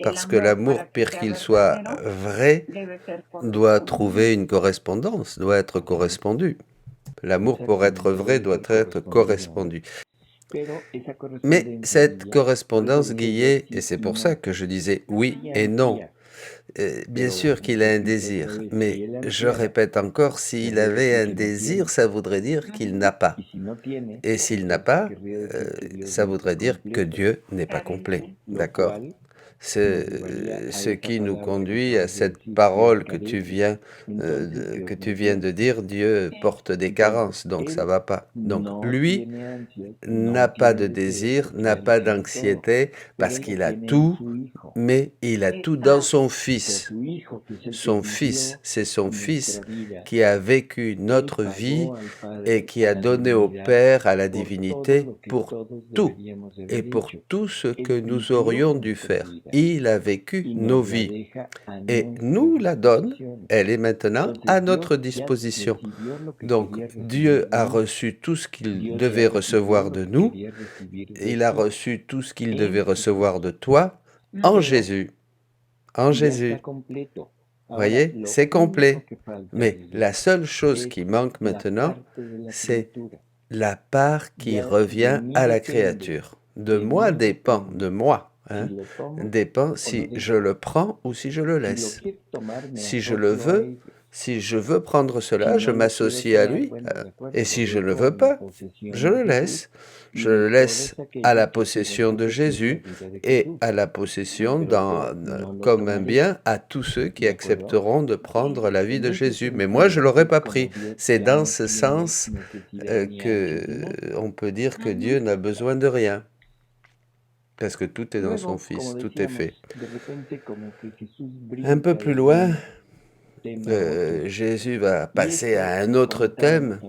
Parce que l'amour, pire qu'il soit vrai, doit trouver une correspondance, doit être correspondu. L'amour, pour être vrai, doit être correspondu. Mais cette correspondance, Guillet, et c'est pour ça que je disais oui et non, bien sûr qu'il a un désir, mais je répète encore, s'il avait un désir, ça voudrait dire qu'il n'a pas. Et s'il n'a pas, ça voudrait dire que Dieu n'est pas complet. D'accord? C'est ce qui nous conduit à cette parole que tu viens de dire, Dieu porte des carences, donc ça va pas. Donc lui n'a pas de désir, n'a pas d'anxiété, parce qu'il a tout, mais il a tout dans son Fils. Son Fils, c'est son Fils qui a vécu notre vie et qui a donné au Père, à la divinité, pour tout et pour tout ce que nous aurions dû faire. Il a vécu nos vies et nous la donne. Elle est maintenant à notre disposition. Donc Dieu a reçu tout ce qu'il devait recevoir de nous. Il a reçu tout ce qu'il devait recevoir de toi en Jésus. En Jésus. Voyez, c'est complet. Mais la seule chose qui manque maintenant, c'est la part qui revient à la créature. De moi dépend, de moi, dépend si je le prends ou si je le laisse. Si je le veux, si je veux prendre cela, je m'associe à lui, et si je ne le veux pas, je le laisse. Je le laisse à la possession de Jésus et à la possession comme un bien à tous ceux qui accepteront de prendre la vie de Jésus. Mais moi, je ne l'aurais pas pris. C'est dans ce sens qu'on peut dire que Dieu n'a besoin de rien. Parce que tout est dans son Fils, tout est fait. Un peu plus loin, Jésus va passer à un autre thème,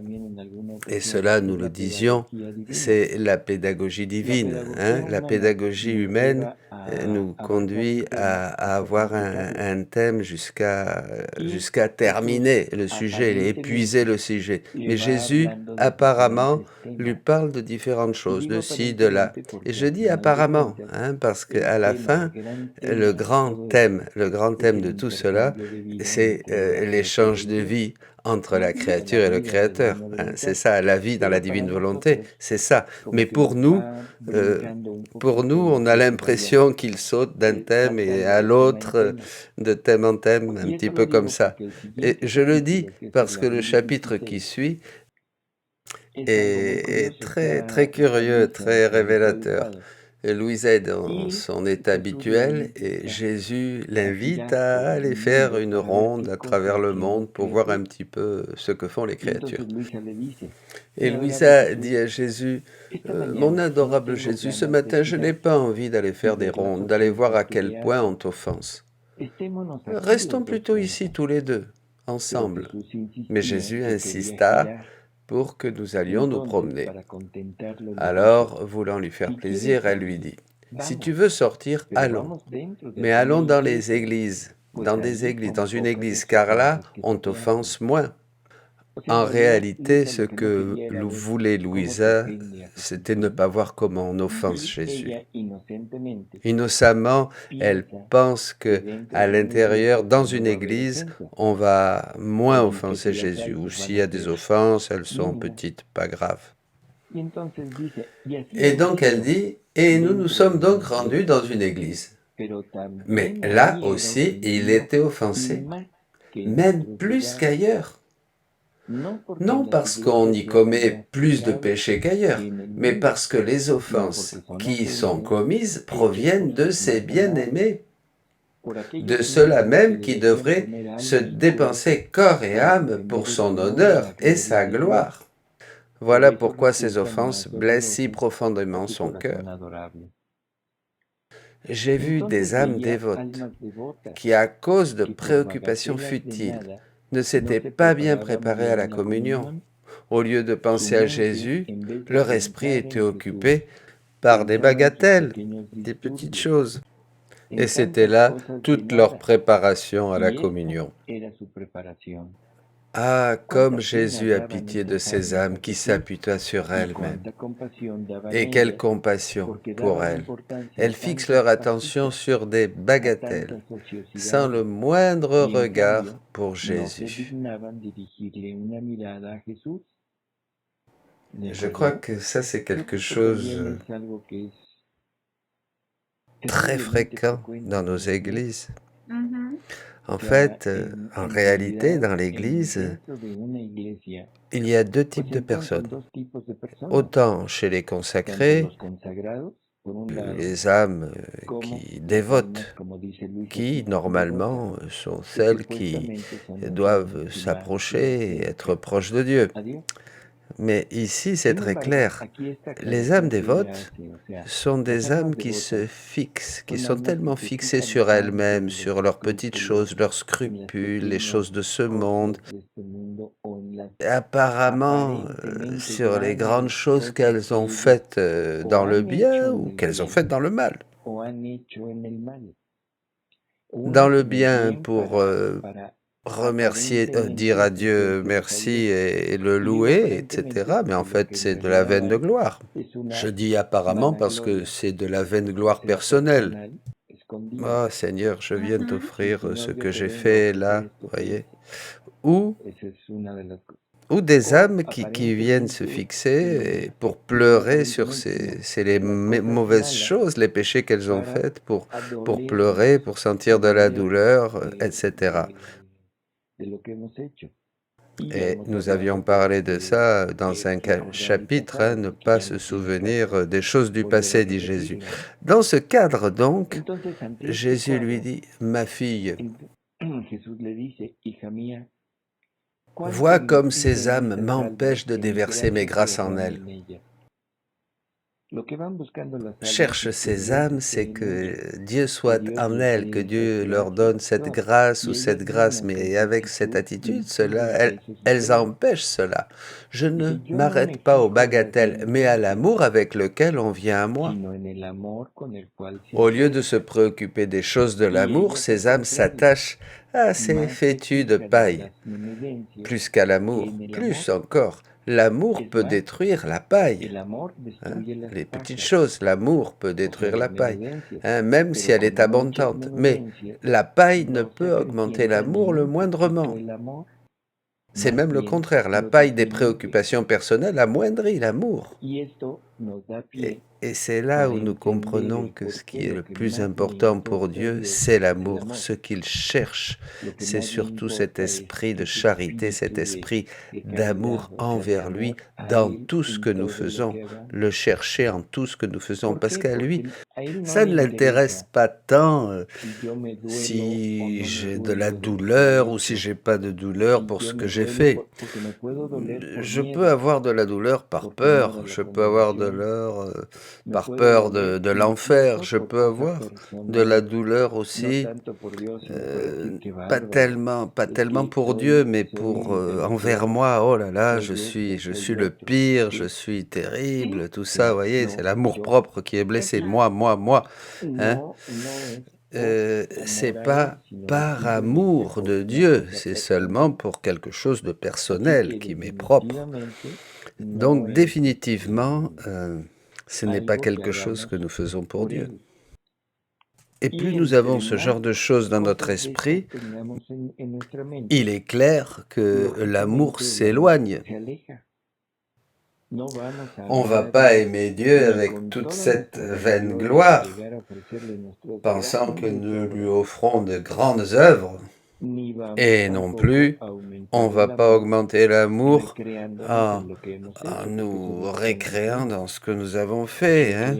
et cela, nous le disions, c'est la pédagogie divine. La pédagogie humaine nous conduit à avoir un thème jusqu'à terminer le sujet, épuiser le sujet. Mais Jésus, apparemment, lui parle de différentes choses, de ci, de là. Et je dis apparemment, parce qu'à la fin, le grand thème de tout cela, c'est l'échange de vie entre la créature et le Créateur. C'est ça, la vie dans la divine volonté, c'est ça. Mais pour nous, on a l'impression qu'il saute d'un thème et à l'autre, de thème en thème, un petit peu comme ça. Et je le dis parce que le chapitre qui suit est très, très curieux, très révélateur. Louisa est dans son état habituel et Jésus l'invite à aller faire une ronde à travers le monde pour voir un petit peu ce que font les créatures. Et Louisa dit à Jésus, mon adorable Jésus, ce matin je n'ai pas envie d'aller faire des rondes, d'aller voir à quel point on t'offense. Restons plutôt ici tous les deux, ensemble. Mais Jésus insista pour que nous allions nous promener. Alors, voulant lui faire plaisir, elle lui dit, « Si tu veux sortir, allons, mais allons dans les églises, dans une église, car là, on t'offense moins. » En réalité, ce que voulait Louisa, c'était ne pas voir comment on offense Jésus. Innocemment, elle pense que à l'intérieur, dans une église, on va moins offenser Jésus. Ou s'il y a des offenses, elles sont petites, pas graves. Et donc elle dit, et nous nous sommes donc rendus dans une église. Mais là aussi, il était offensé, même plus qu'ailleurs. Non parce qu'on y commet plus de péchés qu'ailleurs, mais parce que les offenses qui y sont commises proviennent de ses bien-aimés, de ceux-là même qui devraient se dépenser corps et âme pour son honneur et sa gloire. Voilà pourquoi ces offenses blessent si profondément son cœur. J'ai vu des âmes dévotes qui, à cause de préoccupations futiles, ne s'étaient pas bien préparées à la communion. Au lieu de penser à Jésus, leur esprit était occupé par des bagatelles, des petites choses. Et c'était là toute leur préparation à la communion. Ah, comme Jésus a pitié de ces âmes qui s'appuient sur elles-mêmes. Et quelle compassion pour elles. Elles fixent leur attention sur des bagatelles, sans le moindre regard pour Jésus. Je crois que ça, c'est quelque chose très fréquent dans nos églises. En fait, en réalité, dans l'Église, il y a deux types de personnes. Autant chez les consacrés, les âmes dévotes, qui normalement sont celles qui doivent s'approcher et être proches de Dieu. Mais ici, c'est très clair. Les âmes dévotes sont des âmes qui se fixent, qui sont tellement fixées sur elles-mêmes, sur leurs petites choses, leurs scrupules, les choses de ce monde, apparemment sur les grandes choses qu'elles ont faites dans le bien ou qu'elles ont faites dans le mal. Dans le bien pour remercier, dire à Dieu merci et le louer, etc. Mais en fait, c'est de la vaine de gloire. Je dis apparemment parce que c'est de la vaine gloire personnelle. Oh Seigneur, je viens t'offrir ce que j'ai fait là, voyez. Ou des âmes qui viennent se fixer pour pleurer sur les mauvaises choses, les péchés qu'elles ont faits, pour pleurer, pour sentir de la douleur, etc. Et nous avions parlé de ça dans un chapitre, hein, ne pas se souvenir des choses du passé, dit Jésus. Dans ce cadre donc, Jésus lui dit, ma fille, vois comme ces âmes m'empêchent de déverser mes grâces en elles. Cherche ces âmes, c'est que Dieu soit en elles, que Dieu leur donne cette grâce ou cette grâce, mais avec cette attitude, elles empêchent cela. Je ne m'arrête pas aux bagatelles, mais à l'amour avec lequel on vient à moi. Au lieu de se préoccuper des choses de l'amour, ces âmes s'attachent à ces fétus de paille, plus qu'à l'amour, plus encore. L'amour peut détruire la paille, hein, les petites choses. L'amour peut détruire la paille, hein, même si elle est abondante. Mais la paille ne peut augmenter l'amour le moindrement. C'est même le contraire. La paille des préoccupations personnelles amoindrit l'amour. Et c'est là où nous comprenons que ce qui est le plus important pour Dieu, c'est l'amour. Ce qu'il cherche, c'est surtout cet esprit de charité, cet esprit d'amour envers lui dans tout ce que nous faisons, le chercher en tout ce que nous faisons, parce qu'à lui, ça ne l'intéresse pas tant si j'ai de la douleur ou si j'ai pas de douleur pour ce que j'ai fait. Je peux avoir de la douleur par peur, je peux avoir de l'heure par peur de l'enfer, je peux avoir de la douleur aussi, pas tellement pour Dieu, mais pour envers moi. Oh là là, je suis le pire, je suis terrible, tout ça, vous voyez, c'est l'amour-propre qui est blessé, moi. Hein? C'est pas par amour de Dieu, c'est seulement pour quelque chose de personnel qui m'est propre. Donc définitivement, ce n'est pas quelque chose que nous faisons pour Dieu. Et plus nous avons ce genre de choses dans notre esprit, il est clair que l'amour s'éloigne. On ne va pas aimer Dieu avec toute cette vaine gloire, pensant que nous lui offrons de grandes œuvres. Et non plus, on ne va pas augmenter l'amour en nous récréant dans ce que nous avons fait, hein,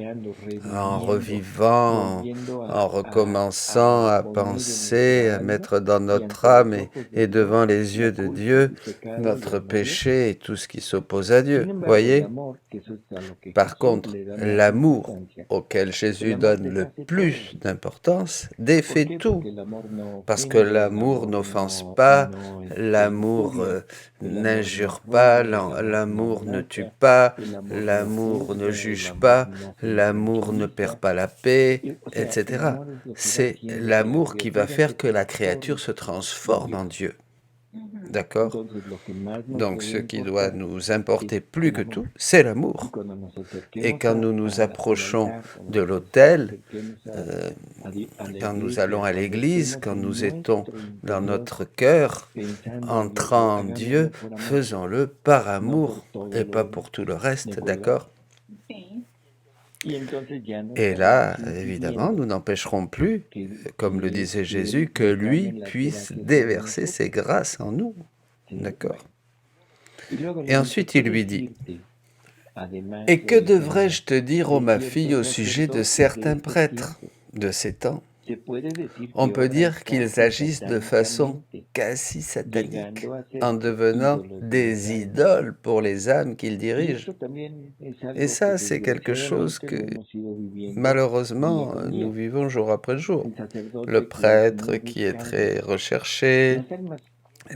en revivant, en recommençant à penser, à mettre dans notre âme et devant les yeux de Dieu notre péché et tout ce qui s'oppose à Dieu. Voyez? Par contre, l'amour auquel Jésus donne le plus d'importance défait tout, parce que l'amour n'offense pas, l'amour n'injure pas, l'amour ne tue pas, l'amour ne juge pas, l'amour ne perd pas la paix, etc. C'est l'amour qui va faire que la créature se transforme en Dieu. D'accord? Donc ce qui doit nous importer plus que tout, c'est l'amour. Et quand nous nous approchons de l'autel, quand nous allons à l'église, quand nous étons dans notre cœur, entrant en Dieu, faisons-le par amour et pas pour tout le reste, d'accord? Et là, évidemment, nous n'empêcherons plus, comme le disait Jésus, que lui puisse déverser ses grâces en nous. D'accord? Et ensuite, il lui dit, Et que devrais-je te dire, ô ma fille, au sujet de certains prêtres de ces temps? On peut dire qu'ils agissent de façon quasi satanique, en devenant des idoles pour les âmes qu'ils dirigent. Et ça, c'est quelque chose que, malheureusement, nous vivons jour après jour. Le prêtre qui est très recherché,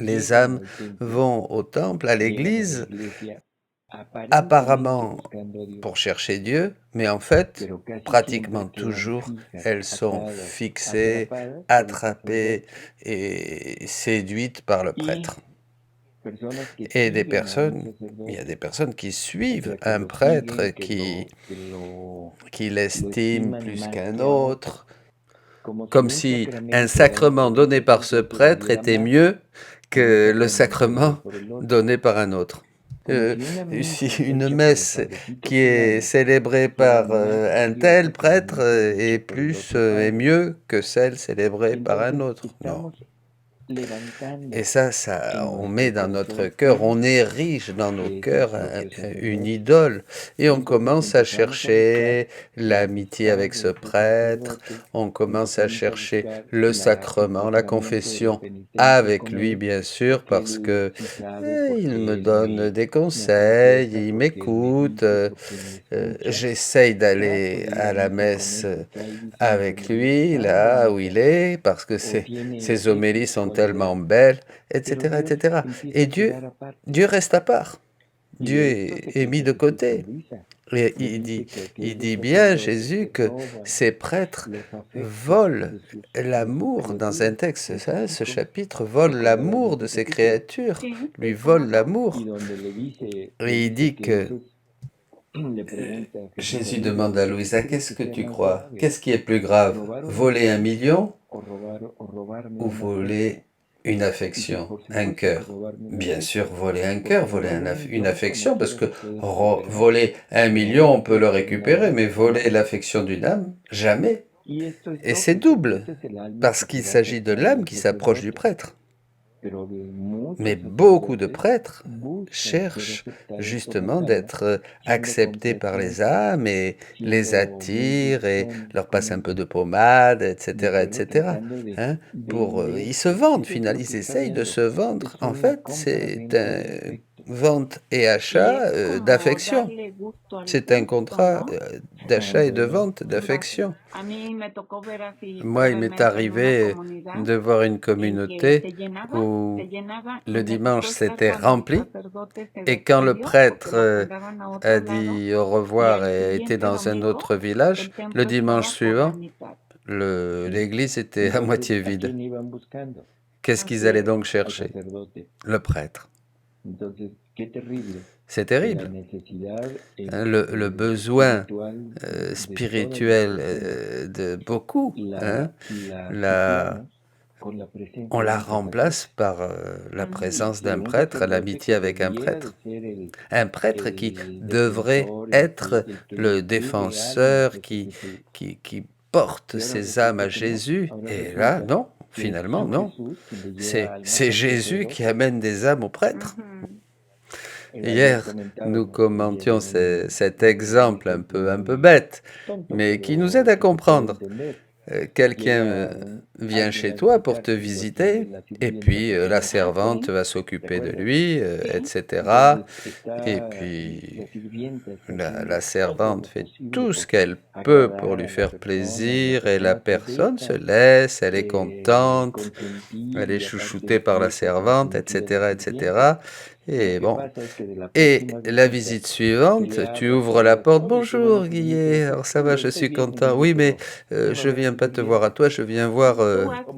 les âmes vont au temple, à l'église, apparemment pour chercher Dieu, mais en fait, pratiquement toujours, elles sont fixées, attrapées et séduites par le prêtre. Et il y a des personnes qui suivent un prêtre qui l'estiment plus qu'un autre, comme si un sacrement donné par ce prêtre était mieux que le sacrement donné par un autre. Une messe qui est célébrée par un tel prêtre est mieux que celle célébrée par un autre. Non. Et ça, on met dans notre cœur, on érige dans nos cœurs une idole. Et on commence à chercher l'amitié avec ce prêtre, on commence à chercher le sacrement, la confession avec lui, bien sûr, parce que il me donne des conseils, il m'écoute, j'essaye d'aller à la messe avec lui, là où il est, parce que ses homélies sont tellement belles, etc., etc. Et Dieu reste à part. Dieu est mis de côté. Et il dit bien, Jésus, que ces prêtres volent l'amour, dans un texte, ça, ce chapitre, vole l'amour de ces créatures, lui vole l'amour. Et il dit que Jésus demande à Louisa, qu'est-ce que tu crois? Qu'est-ce qui est plus grave? Voler 1 million ou voler une affection, un cœur? Bien sûr, voler un cœur, voler une affection, parce que voler 1 million, on peut le récupérer, mais voler l'affection d'une âme, jamais. Et c'est double, parce qu'il s'agit de l'âme qui s'approche du prêtre. Mais beaucoup de prêtres cherchent justement d'être acceptés par les âmes et les attirent et leur passent un peu de pommade, etc., etc. Hein, ils se vendent, finalement, ils essayent de se vendre. En fait, c'est un vente et achat d'affection. C'est un contrat d'achat et de vente d'affection. Moi, il m'est arrivé de voir une communauté où le dimanche s'était rempli et quand le prêtre a dit au revoir et était dans un autre village, le dimanche suivant, l'église était à moitié vide. Qu'est-ce qu'ils allaient donc chercher? Le prêtre. C'est terrible. Le besoin spirituel de beaucoup, on la remplace par la présence d'un prêtre, l'amitié avec un prêtre. Un prêtre qui devrait être le défenseur, qui porte ses âmes à Jésus. Et là, non, finalement, non. C'est Jésus qui amène des âmes au prêtre. Hier, nous commentions cet exemple un peu bête, mais qui nous aide à comprendre. Quelqu'un vient chez toi pour te visiter, et puis la servante va s'occuper de lui, etc. Et puis la servante fait tout ce qu'elle peut pour lui faire plaisir, et la personne se laisse, elle est contente, elle est chouchoutée par la servante, etc., etc. Et bon, et la visite suivante, tu ouvres la porte. Bonjour Guillet, alors ça va, je suis content. Oui, mais je viens pas te voir à toi, je viens voir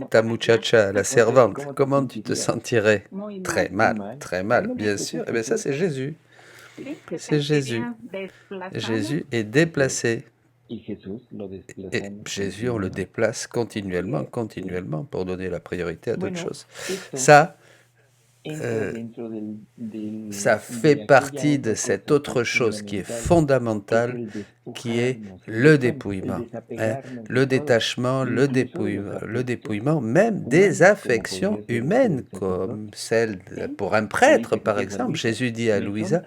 ta muchacha, la servante. Comment tu te sentirais? Très mal, bien sûr. Et bien ça, c'est Jésus. C'est Jésus. Jésus est déplacé. Et Jésus, on le déplace continuellement pour donner la priorité à d'autres choses. Ça fait partie de cette autre chose qui est fondamentale, qui est le dépouillement, hein, le détachement, le dépouillement même des affections humaines, comme celle pour un prêtre, par exemple. Jésus dit à Louisa,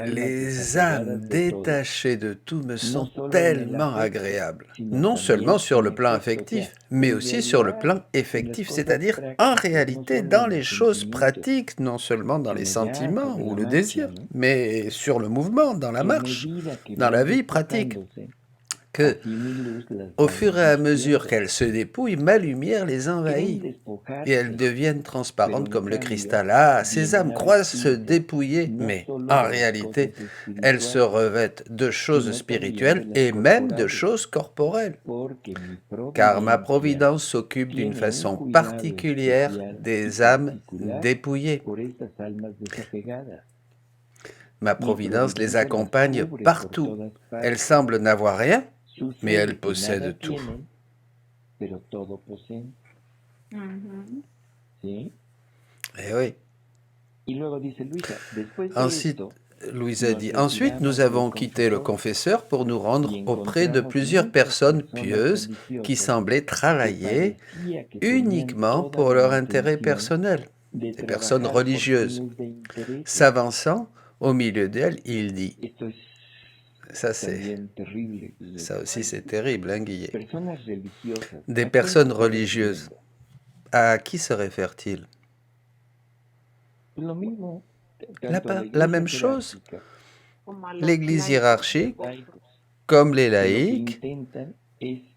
les âmes détachées de tout me sont tellement agréables, non seulement sur le plan affectif, mais aussi sur le plan effectif, c'est-à-dire en réalité dans les choses pratiques, non seulement dans les sentiments ou le désir, mais sur le mouvement, dans la marche, dans la vie pratique, que au fur et à mesure qu'elles se dépouillent, ma lumière les envahit et elles deviennent transparentes comme le cristal. Ah, ces âmes croient se dépouiller, mais en réalité, elles se revêtent de choses spirituelles et même de choses corporelles, car ma providence s'occupe d'une façon particulière des âmes dépouillées. Ma providence les accompagne partout. Elles semblent n'avoir rien, mais elles possèdent tout. Eh oui. Ensuite, Louisa dit, ensuite nous avons quitté le confesseur pour nous rendre auprès de plusieurs personnes pieuses qui semblaient travailler uniquement pour leur intérêt personnel, des personnes religieuses. S'avançant au milieu d'elles, il dit, ça aussi c'est terrible, hein, Guillet. Des personnes religieuses. À qui se réfère-t-il? La même chose. L'Église hiérarchique, comme les laïcs,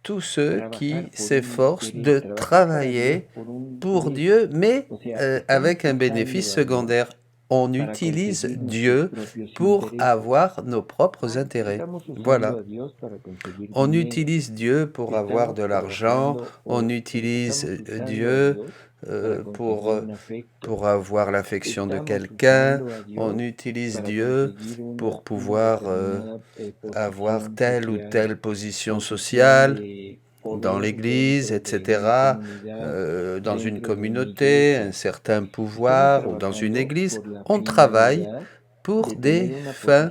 tous ceux qui s'efforcent de travailler pour Dieu, mais avec un bénéfice secondaire. On utilise Dieu pour avoir nos propres intérêts. Voilà. On utilise Dieu pour avoir de l'argent, on utilise Dieu pour avoir l'affection de quelqu'un, on utilise Dieu pour pouvoir avoir telle ou telle position sociale dans l'Église, etc., dans une communauté, un certain pouvoir, ou dans une Église. On travaille pour des fins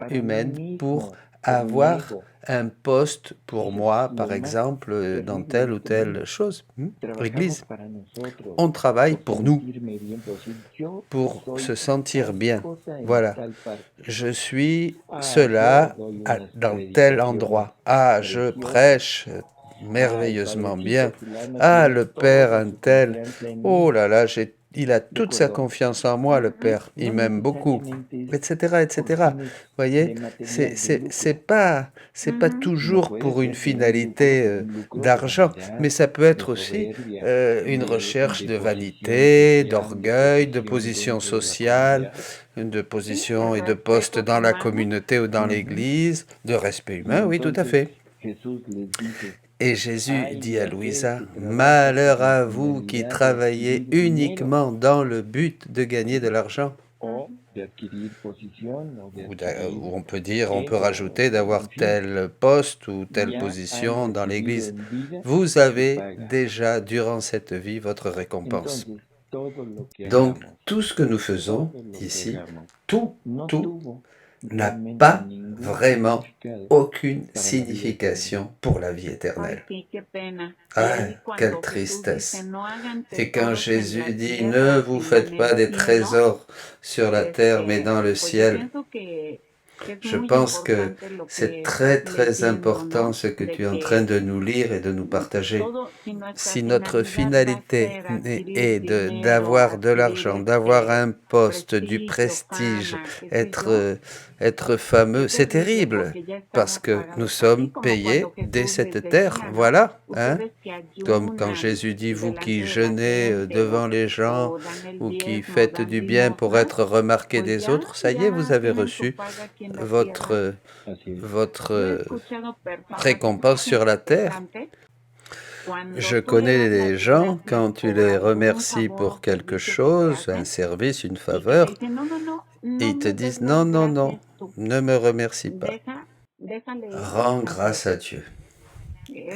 humaines, pour avoir un poste pour moi, par exemple, dans telle ou telle chose. Église. On travaille pour nous, pour se sentir bien. Voilà. Je suis cela dans tel endroit. Ah, je prêche merveilleusement bien. Ah, le Père, un tel. Oh là là, il a toute sa confiance en moi, le Père. Il m'aime beaucoup, etc., etc. Vous voyez, c'est pas toujours pour une finalité d'argent, mais ça peut être aussi une recherche de vanité, d'orgueil, de position sociale, de position et de poste dans la communauté ou dans l'Église, de respect humain, oui, tout à fait. Et Jésus dit à Louisa, « Malheur à vous qui travaillez uniquement dans le but de gagner de l'argent. » Ou on peut dire, on peut rajouter d'avoir tel poste ou telle position dans l'Église. Vous avez déjà, durant cette vie, votre récompense. Donc, tout ce que nous faisons ici, tout n'a pas vraiment aucune signification pour la vie éternelle. Ah, quelle tristesse! Et quand Jésus dit « Ne vous faites pas des trésors sur la terre, mais dans le ciel », je pense que c'est très très important ce que tu es en train de nous lire et de nous partager. Si notre finalité est d'avoir de l'argent, d'avoir un poste, du prestige, être fameux, c'est terrible, parce que nous sommes payés dès cette terre, voilà, hein? Comme quand Jésus dit, vous qui jeûnez devant les gens, ou qui faites du bien pour être remarqués des autres, ça y est, vous avez reçu votre récompense sur la terre. Je connais des gens, quand tu les remercies pour quelque chose, un service, une faveur, ils te disent « Non, non, non, ne me remercie pas. Rends grâce à Dieu. »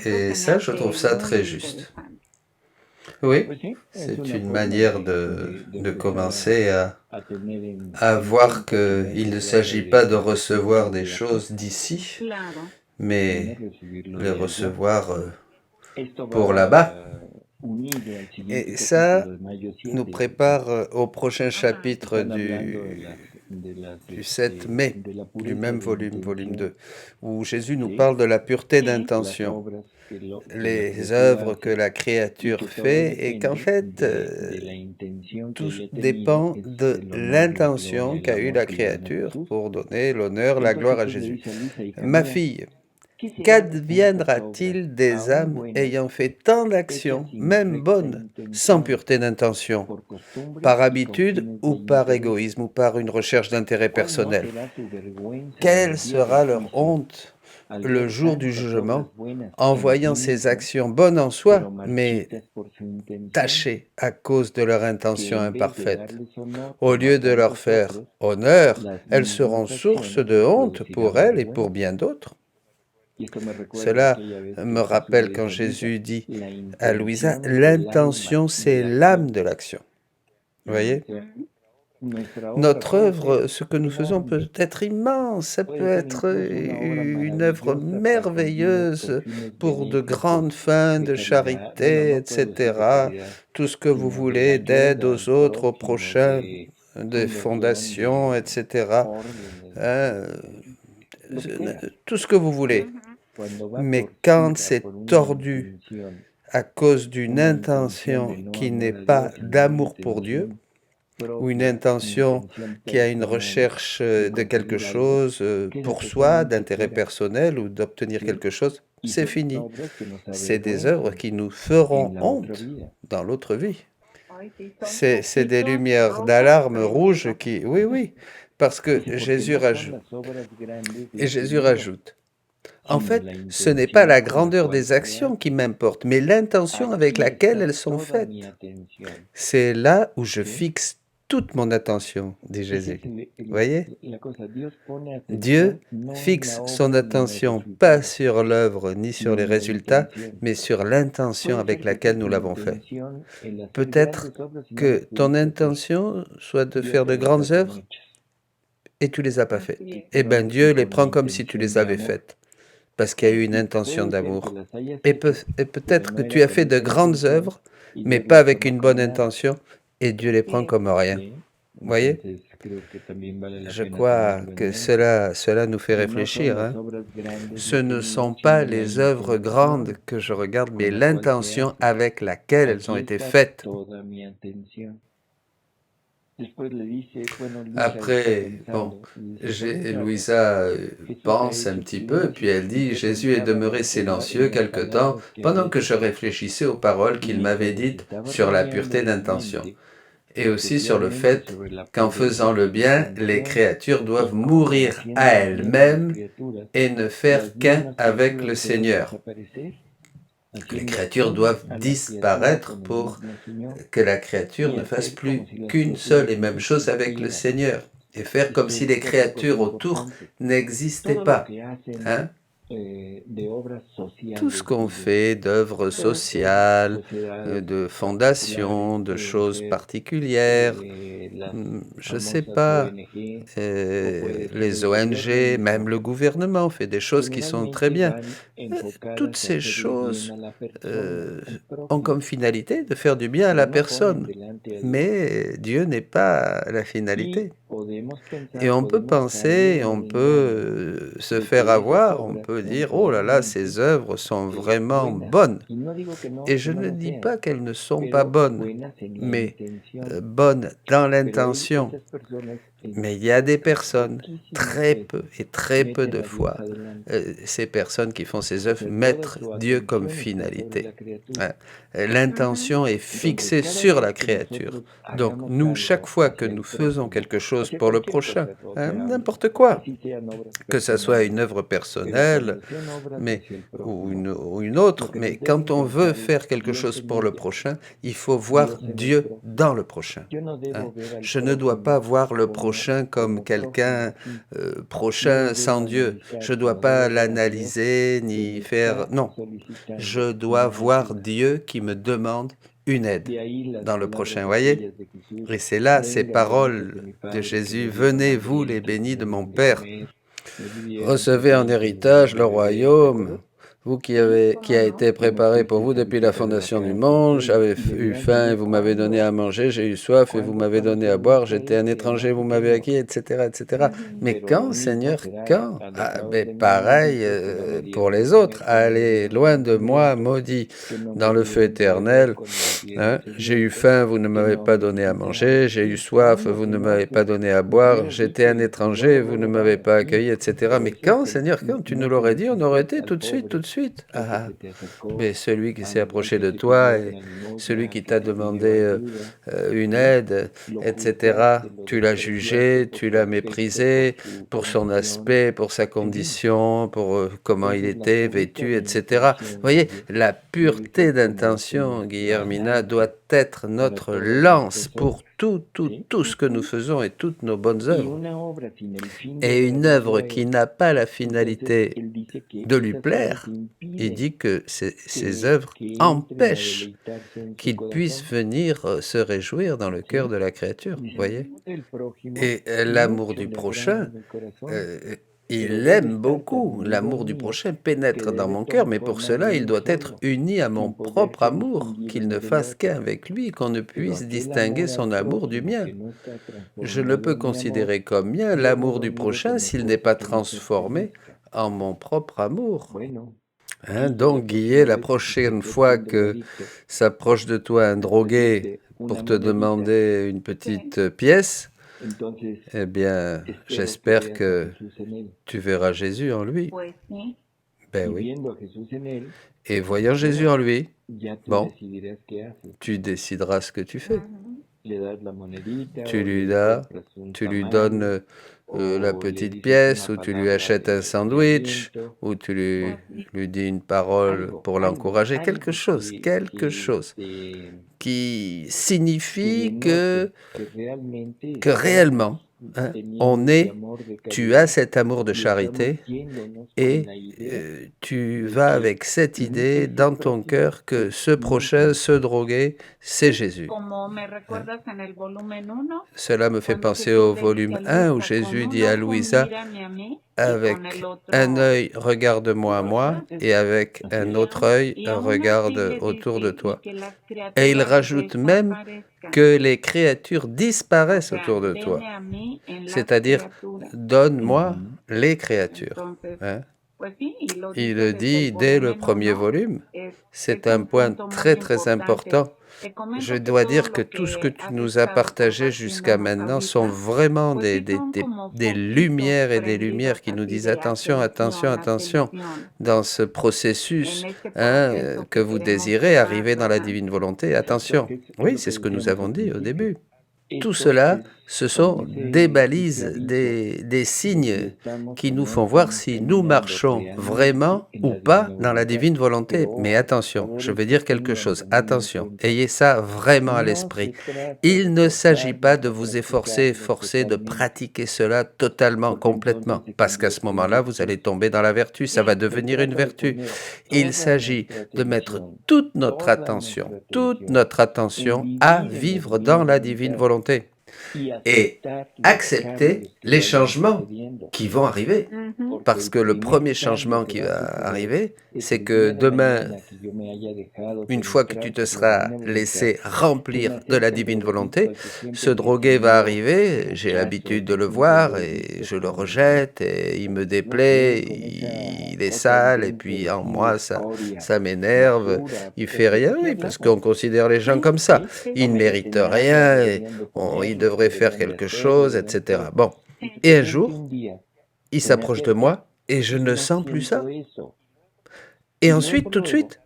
Et ça, je trouve ça très juste. Oui, Pues sí, es c'est una une forma manière de de empezar commencer a tener à en voir cuenta que no qu'il se ne trata s'agit pas de de recevoir recibirlo des de aquí, choses d'ici, Claro. mais sino recibirlo les de allá. recevoir Esto pour là-bas. va unido al siguiente Et ça capítulo de Mayo nous 7, prépare au prochain Ajá. chapitre están hablando du 7 mai, de la du pureza même de volume, volume intención, 2, où Jésus nous ¿sí? parle de la pureté Sí. Las d'intention, obras que la les criatura œuvres que hace la y créature que todo fait, et qu'en depende fait, de la intención que tout haya tenido, dépend es de el honor, la gloria, l'intention el qu'a eue amor la que le dan a créature Jesús. pour donner l'honneur, la Entonces gloire à Jesús le Jésus. dice a Luisa, hija Ma mía, fille, ¿qué será de tantas obras, qu'adviendra-t-il des aún âmes buenas, ayant fait tant hechas d'actions, sin même recta bonnes, sans intención, pureté d'intention, por costumbres par y con habitude fines de ou par interés? égoïsme ou par une recherche d'intérêt ¿Cuál no personnel? será su vergüenza en Quelle el día del sera leur juicio honte al le ver jour du tantas obras jugement buenas en en sí voyant ces mismas, actions bonnes en pero soi, mais marchitas por su intención, tachées à cause de leur que intention en vez de imparfaite? darles honor Au como a lieu de leur tantos faire otros, honneur, las elles mismas seront source acciones de les honte pour producirán elles et pour vergüenza. bien d'autres. Y esto me recuerda Cela aquella vez que me Jesús rappelle le quand dice a Luisa, Jésus dit la à Louisa, intención es el alma l'intention de c'est la l'âme acción. de l'action. Vous O voyez? sea, Ujú. nuestra obra Notre puede œuvre, ser ce que nous faisons enorme, peut être immense, ça puede peut ser être incluso una obra une œuvre maravillosa para con merveilleuse fines pour de benéficos, grandes fins de de caridad, bueno, charité, no puedo decir de etc. caridad, Tout ce que vous sino de voulez, d'aide ayuda aux al autres, aux prójimo, prochains, de des fundación fondations, de etc. órdenes, Hein, lo que sea. tout ce que vous voulez. Ujú. Cuando va Mais quand torcida c'est por una tordu intención, à cause d'une una intención de intention no qui n'est amor a pas Dios, sino una d'amour pour Dieu, intención ou une propia, una intention intención qui a une personal recherche de de quelque conseguir algo, chose que esa pour persona soi, ni d'intérêt siquiera, personnel ou d'obtenir ¿sí? quelque chose, Y c'est son fini. obras que nos C'est des œuvres avergüenzan qui nous en feront la otra honte vida. dans l'autre vie. Ay, sí, son C'est des foquitos lumières rojos d'alarme rouges prendidos. qui... Oui, oui, parce que Dice, porque Jésus no son rajoute. las obras grandes Et las que Jésus miran, rajoute. En sino fait, la ce n'est pas intención la con la grandeur cual des se actions qui hacen. m'importe, mais l'intention avec Aquí laquelle está elles sont toda mi faites. atención. C'est là où je ¿Sí? fixe toute mon attention, dit Esa Jésus. es Voyez? la cosa. Dios pone Dieu atención no en fixe la son obra ni en el attention pas resultado, sur l'œuvre ni sur sino les en la résultats, intención. mais sur l'intention Puede avec ser que laquelle sea nous tu l'avons fait. intención el hacer Peut-être grandes obras y no que las ton pudiste hacer. intention soit de Dios faire te de las da grandes como œuvres hechas. et tu les as pas faites. Así es. Eh Pero bien, si Dieu les con la prend comme si tu intención les de avais amor, faites, parce qu'il y a eu une Sí. intention puede ser que d'amour. las hayas Et, hecho, pero peut-être que no tu era as con fait de esa grandes intención œuvres, y mais Dios pas las avec toma une como bonne nada. intention, et Dieu les prend Sí. comme rien. ¿Sí? Voyez? Entonces creo que también vale la Je pena crois tenerlo en que mente. cela nous fait Que no son réfléchir, las hein. obras grandes Ce lo que ne miro, sont pas sino la les œuvres grandes intención que je regarde, mais con la cual se l'intention hacen. avec laquelle elles ont Aquí été está faites. toda mi atención. Después le dice, bueno, Luisa está Après, bon, pensando, y dice, por un rato, Louisa Jesús ha pense un hecho petit peu, puis silencio elle y dit, yo Jésus est pensaba demeuré silencieux en las quelque temps, palabras que pendant había que je dicho. réfléchissais aux paroles Y qu'il m'avait mientras dites estaba sur la rumiando pureté en la d'intention, mente, et aussi sur le especialmente fait sobre la qu'en pureza faisant de le bien, les intención créatures y doivent cómo mourir haciendo à el bien a las elles-mêmes criaturas, et ne faire las qu'un mismas avec le criaturas pueden Seigneur. desaparecer, Les haciendo créatures una doivent a la criatura disparaître con el pour mismo Señor que la créature y ne fasse hacer como plus si las qu'une seule criaturas et no même chose avec le existieran. Seigneur, et faire comme Esto si es les otra cosa créatures autour importante. n'existaient Todo lo pas. que hacen Hein? de obras Tout ce sociales qu'on y fait d'œuvres sociales, sociedades de particulares, fondations, de pueden choses ser particulières, las je sais famosas pas, ONG o puede ser les el gobierno ONG, même mismo. le gouvernement fait des choses qui sont très Generalmente bien. van Toutes enfocadas a ces hacerle bien choses a la persona, euh, al ont comme prójimo, finalité de faire du bien à pero la no ponen personne. delante a Dios. Mais Dieu n'est pas la Y finalité. podemos Et pensar, on peut podemos penser, caer en on el engaño peut se de faire que esas avoir, on obras peut son dire, oh là là, ces realmente œuvres sont vraiment buenas. bonnes. Y no digo Et que je no ne lo dis sean, pas qu'elles ne sont pas pero bonnes, buenas en la mais intención. bonnes dans Pero l'intention. esas personas Mais il y a des personnes, poquísimas très veces, peu et très peu meten de a Dios fois, adelante. ces personnes qui font ces O œuvres sea, toda mettent su Dieu comme atención está sobre finalité. la criatura. Hein. Ujú. L'intention est Entonces, fixée cada sur la vez que créature. nosotros Donc hagamos nous, chaque algo fois que hacia el nous faisons prójimo, quelque chose hacia pour le cualquier prochain, cosa, o hein, sea, n'importe quoi, así sean obras que ça soit personales, une œuvre pero personnelle, cuando sean obras mais, hacia el ou prójimo, une lo autre, que mais nos quand deben on veut pensar es faire quelque Dios chose en pour le ella, prochain, il faut voir Dios en el Dieu prójimo. dans le prochain. Yo no debo Hein. ver al Je ne dois pas prójimo voir le como, prochain comme como quelqu'un prójimo, sí. No prochain lo sans debo Dieu. analizar, Je ne dois sino pas debo ver a Dios l'analyser que ni me faire... está Non, solicitando je dois una voir ayuda. Dieu qui me demande une aide dans le prochain, voyez? Et c'est là ces paroles de Jésus, « Venez, vous les bénis de mon Père, recevez en héritage le royaume, vous qui a été préparé pour vous depuis la fondation du monde, j'avais eu faim et vous m'avez donné à manger, j'ai eu soif et vous m'avez donné à boire, j'étais un étranger, vous m'avez acquis, etc., etc. Mais quand, Seigneur, quand? Ah, ben pareil pour les autres, allez loin de moi, maudit, dans le feu éternel. Hein? J'ai eu faim, vous ne m'avez pas donné à manger, j'ai eu soif, vous ne m'avez pas donné à boire, j'étais un étranger, vous ne m'avez pas accueilli, etc. Mais quand, Seigneur, quand tu nous l'aurais dit, on aurait été tout de suite, tout de suite. Ah, mais celui qui s'est approché de toi et celui qui t'a demandé une aide, etc., tu l'as jugé, tu l'as méprisé pour son aspect, pour sa condition, pour comment il était vêtu, etc. Vous voyez, la pureté d'intention, Guillermina, doit être notre lance pour tout ce que nous faisons et toutes nos bonnes œuvres. Et une œuvre qui n'a pas la finalité de lui plaire, il dit que ces œuvres empêchent qu'il puisse venir se réjouir dans le cœur de la créature, vous voyez? Et l'amour du prochain, il aime beaucoup. L'amour du prochain pénètre dans mon cœur, mais pour cela, il doit être uni à mon propre amour, qu'il ne fasse qu'un avec lui, qu'on ne puisse distinguer son amour du mien. Je ne peux considérer comme mien l'amour du prochain s'il n'est pas transformé en mon propre amour. Hein, donc, Guillet, la prochaine fois que s'approche de toi un drogué pour te demander une petite pièce, eh bien, j'espère que tu verras Jésus en lui. Ben oui. Et voyant Jésus en lui, bon, tu décideras ce que tu fais. Tu lui donnes la petite pièce, ou tu lui achètes un sandwich, ou tu lui dis une parole pour l'encourager, quelque chose qui signifie que réellement, hein, tu as cet amour de charité et tu vas avec cette idée dans ton cœur que ce prochain, ce drogué, c'est Jésus. Cela me fait penser au volume 1 où Jésus dit à Louisa, avec un œil, regarde-moi à moi, et avec un autre œil, regarde autour de toi. Et il rajoute même que les créatures disparaissent autour de toi. C'est-à-dire, donne-moi les créatures. Hein? Il le dit dès le premier volume. C'est un point très très important. Je dois dire que tout ce que tu nous as partagé jusqu'à maintenant sont vraiment des lumières et des lumières qui nous disent attention, attention, attention dans ce processus que vous désirez arriver dans la divine volonté. Attention. Oui, c'est ce que nous avons dit au début. Tout cela, ce sont des balises, des signes qui nous font voir si nous marchons vraiment ou pas dans la divine volonté. Mais attention, je veux dire quelque chose, attention, ayez ça vraiment à l'esprit. Il ne s'agit pas de vous forcer de pratiquer cela totalement, complètement, parce qu'à ce moment-là, vous allez tomber dans la vertu, ça va devenir une vertu. Il s'agit de mettre toute notre attention à vivre dans la divine volonté. Et accepter les changements qui vont arriver. Parce que le premier changement qui va arriver, c'est que demain, une fois que tu te seras laissé remplir de la divine volonté, ce drogué va arriver, j'ai l'habitude de le voir et je le rejette et il me déplaît, il est sale et puis en moi ça m'énerve, il fait rien, oui, parce qu'on considère les gens comme ça. Ils ne méritent rien, et ils devraient faire quelque chose, etc. Bon, et un jour, il s'approche de moi et je ne sens plus ça. Et ensuite, tout de suite,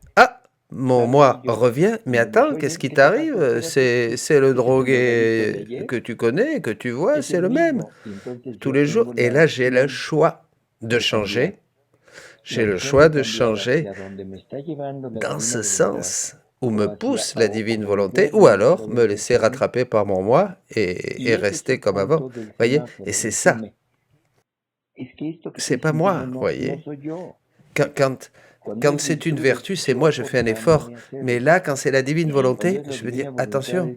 mon moi revient, mais attends, qu'est-ce qui t'arrive? C'est le drogué que tu connais, que tu vois, c'est le même, tous les jours. Et là, j'ai le choix de changer. J'ai le choix de changer dans ce sens où me pousse la divine volonté, ou alors me laisser rattraper par mon moi et rester comme avant. Voyez? Et c'est ça. C'est pas moi, voyez? Quand Quand c'est une vertu, c'est moi, je fais un effort. Mais là, quand c'est la divine volonté, je veux dire, attention,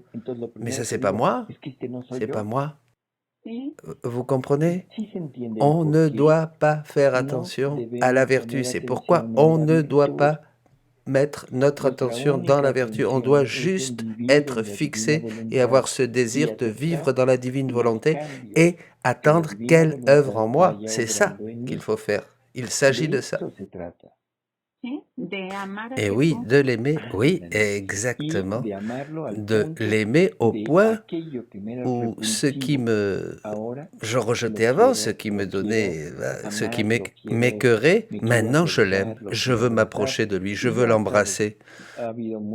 mais ça, c'est pas moi, c'est pas moi. Sí, Vous comprenez? On ne doit pas faire attention à la vertu. C'est pourquoi on ne doit pas mettre notre attention dans la vertu. On doit juste être fixé et avoir ce désir de vivre dans la divine volonté et attendre qu'elle œuvre en moi. C'est ça qu'il faut faire. Il s'agit de ça. sí, de amar a Et oui, Jesús de l'aimer, oui, exactement. De l'aimer au point où ce qui me... Je rejetais avant, ce qui me donnait, ce qui m'écœurait, maintenant je l'aime, je veux m'approcher de lui, je veux l'embrasser.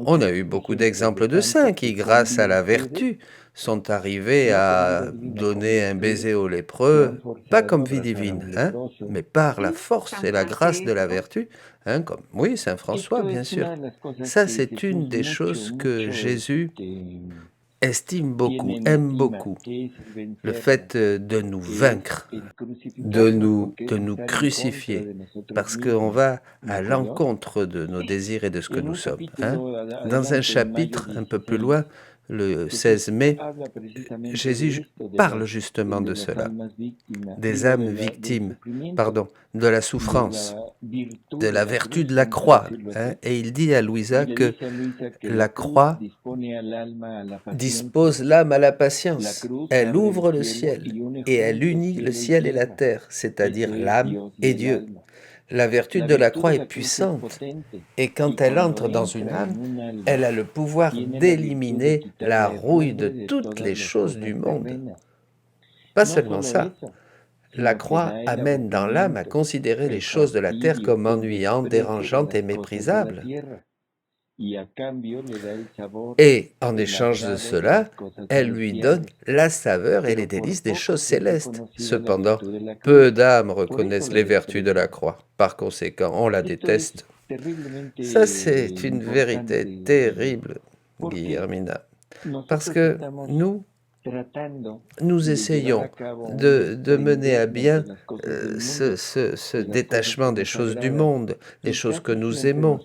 On a eu beaucoup d'exemples de saints qui, grâce à la vertu, sont arrivés à donner un baiser aux lépreux, pas comme vie divine, hein, mais par la force et la grâce de la vertu, hein, comme, oui, Saint François, bien sûr. Ça, c'est une des choses que Jésus estime beaucoup, aime beaucoup, le fait de nous vaincre, de nous crucifier, parce qu'on va à l'encontre de nos désirs et de ce que nous sommes. Hein. Dans un chapitre un peu plus loin, le 16 mai, Jésus parle justement de cela, des âmes victimes, pardon, de la souffrance, de la vertu de la croix. Hein, et il dit à Louisa que la croix dispose l'âme à la patience. Elle ouvre le ciel et elle unit le ciel et la terre, c'est-à-dire l'âme et Dieu. La vertu de la croix est puissante et quand elle entre dans une âme, elle a le pouvoir d'éliminer la rouille de toutes les choses du monde. Pas seulement ça, la croix amène dans l'âme à considérer les choses de la terre comme ennuyantes, dérangeantes et méprisables. Et en échange de cela, elle lui donne la saveur et les délices des choses célestes. Cependant, peu d'âmes reconnaissent les vertus de la croix. Par conséquent, on la déteste. Ça, c'est une vérité terrible, Guillermina. Parce que nous essayons de mener à bien ce détachement des choses du monde, des choses que nous aimons.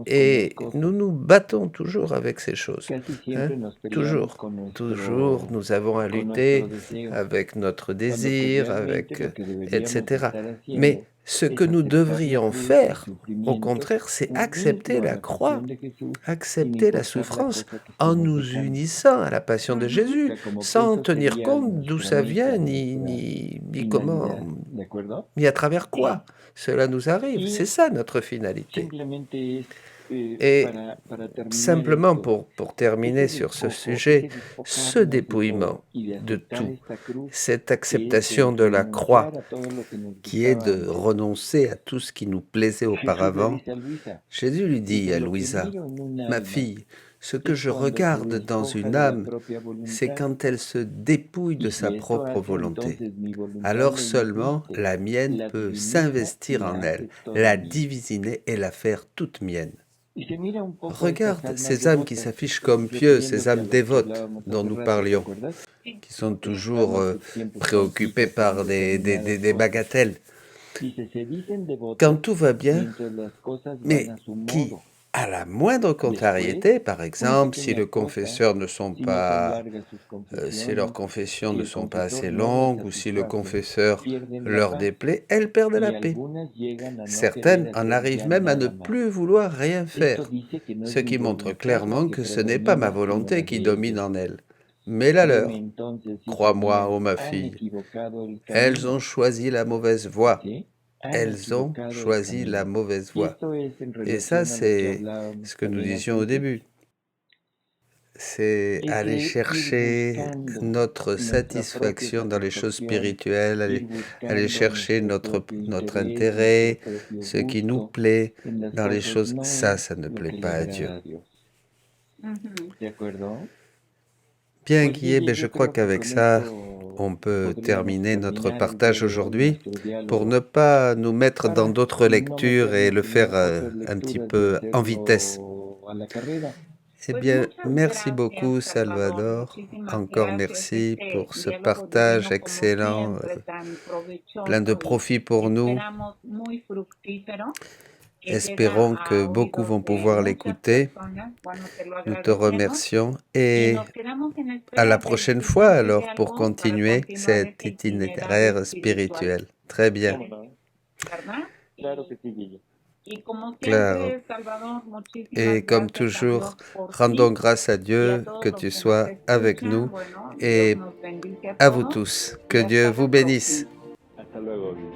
Et nous nous battons toujours avec ces choses. Hein? Toujours, nous avons à lutter avec notre désir, etc. Mais ce que nous devrions faire, au contraire, c'est accepter la croix, accepter la souffrance en nous unissant à la passion de Jésus, sans tenir compte d'où ça vient, ni comment, ni à travers quoi cela nous arrive. C'est ça notre finalité. Et simplement pour terminer sur ce sujet, ce dépouillement de tout, cette acceptation de la croix qui est de renoncer à tout ce qui nous plaisait auparavant, Jésus lui dit à Louisa, ma fille, ce que je regarde dans une âme, c'est quand elle se dépouille de sa propre volonté. Alors seulement la mienne peut s'investir en elle, la divisiner et la faire toute mienne. Regarde ces âmes qui s'affichent comme pieuses, ces âmes dévotes dont nous parlions, qui sont toujours préoccupées par des bagatelles. Quand tout va bien, mais qui, à la moindre contrariété, par exemple, si le confesseur ne sont pas, si leurs confessions ne sont pas assez longues, ou si le confesseur leur déplaît, elles perdent la paix. Certaines en arrivent même à ne plus vouloir rien faire, ce qui montre clairement que ce n'est pas ma volonté qui domine en elles, mais la leur. Crois-moi, ô ma fille, elles ont choisi la mauvaise voie. Elles ont choisi la mauvaise voie. Et ça, c'est ce que nous disions au début. C'est aller chercher notre satisfaction dans les choses spirituelles, aller chercher notre intérêt, ce qui nous plaît dans les choses. Ça ne plaît pas à Dieu. Bien, Guillaume, je crois qu'avec ça, on peut terminer notre partage aujourd'hui pour ne pas nous mettre dans d'autres lectures et le faire un petit peu en vitesse. Eh bien, merci beaucoup, Salvador. Encore merci pour ce partage excellent, plein de profit pour nous. Espérons que beaucoup vont pouvoir l'écouter. Nous te remercions et à la prochaine fois alors pour continuer cet itinéraire spirituel. Très bien. Claro que sí, Guille. Claro. Et comme toujours, rendons grâce à Dieu que tu sois avec nous et à vous tous. Que Dieu vous bénisse. Hasta luego, Guille.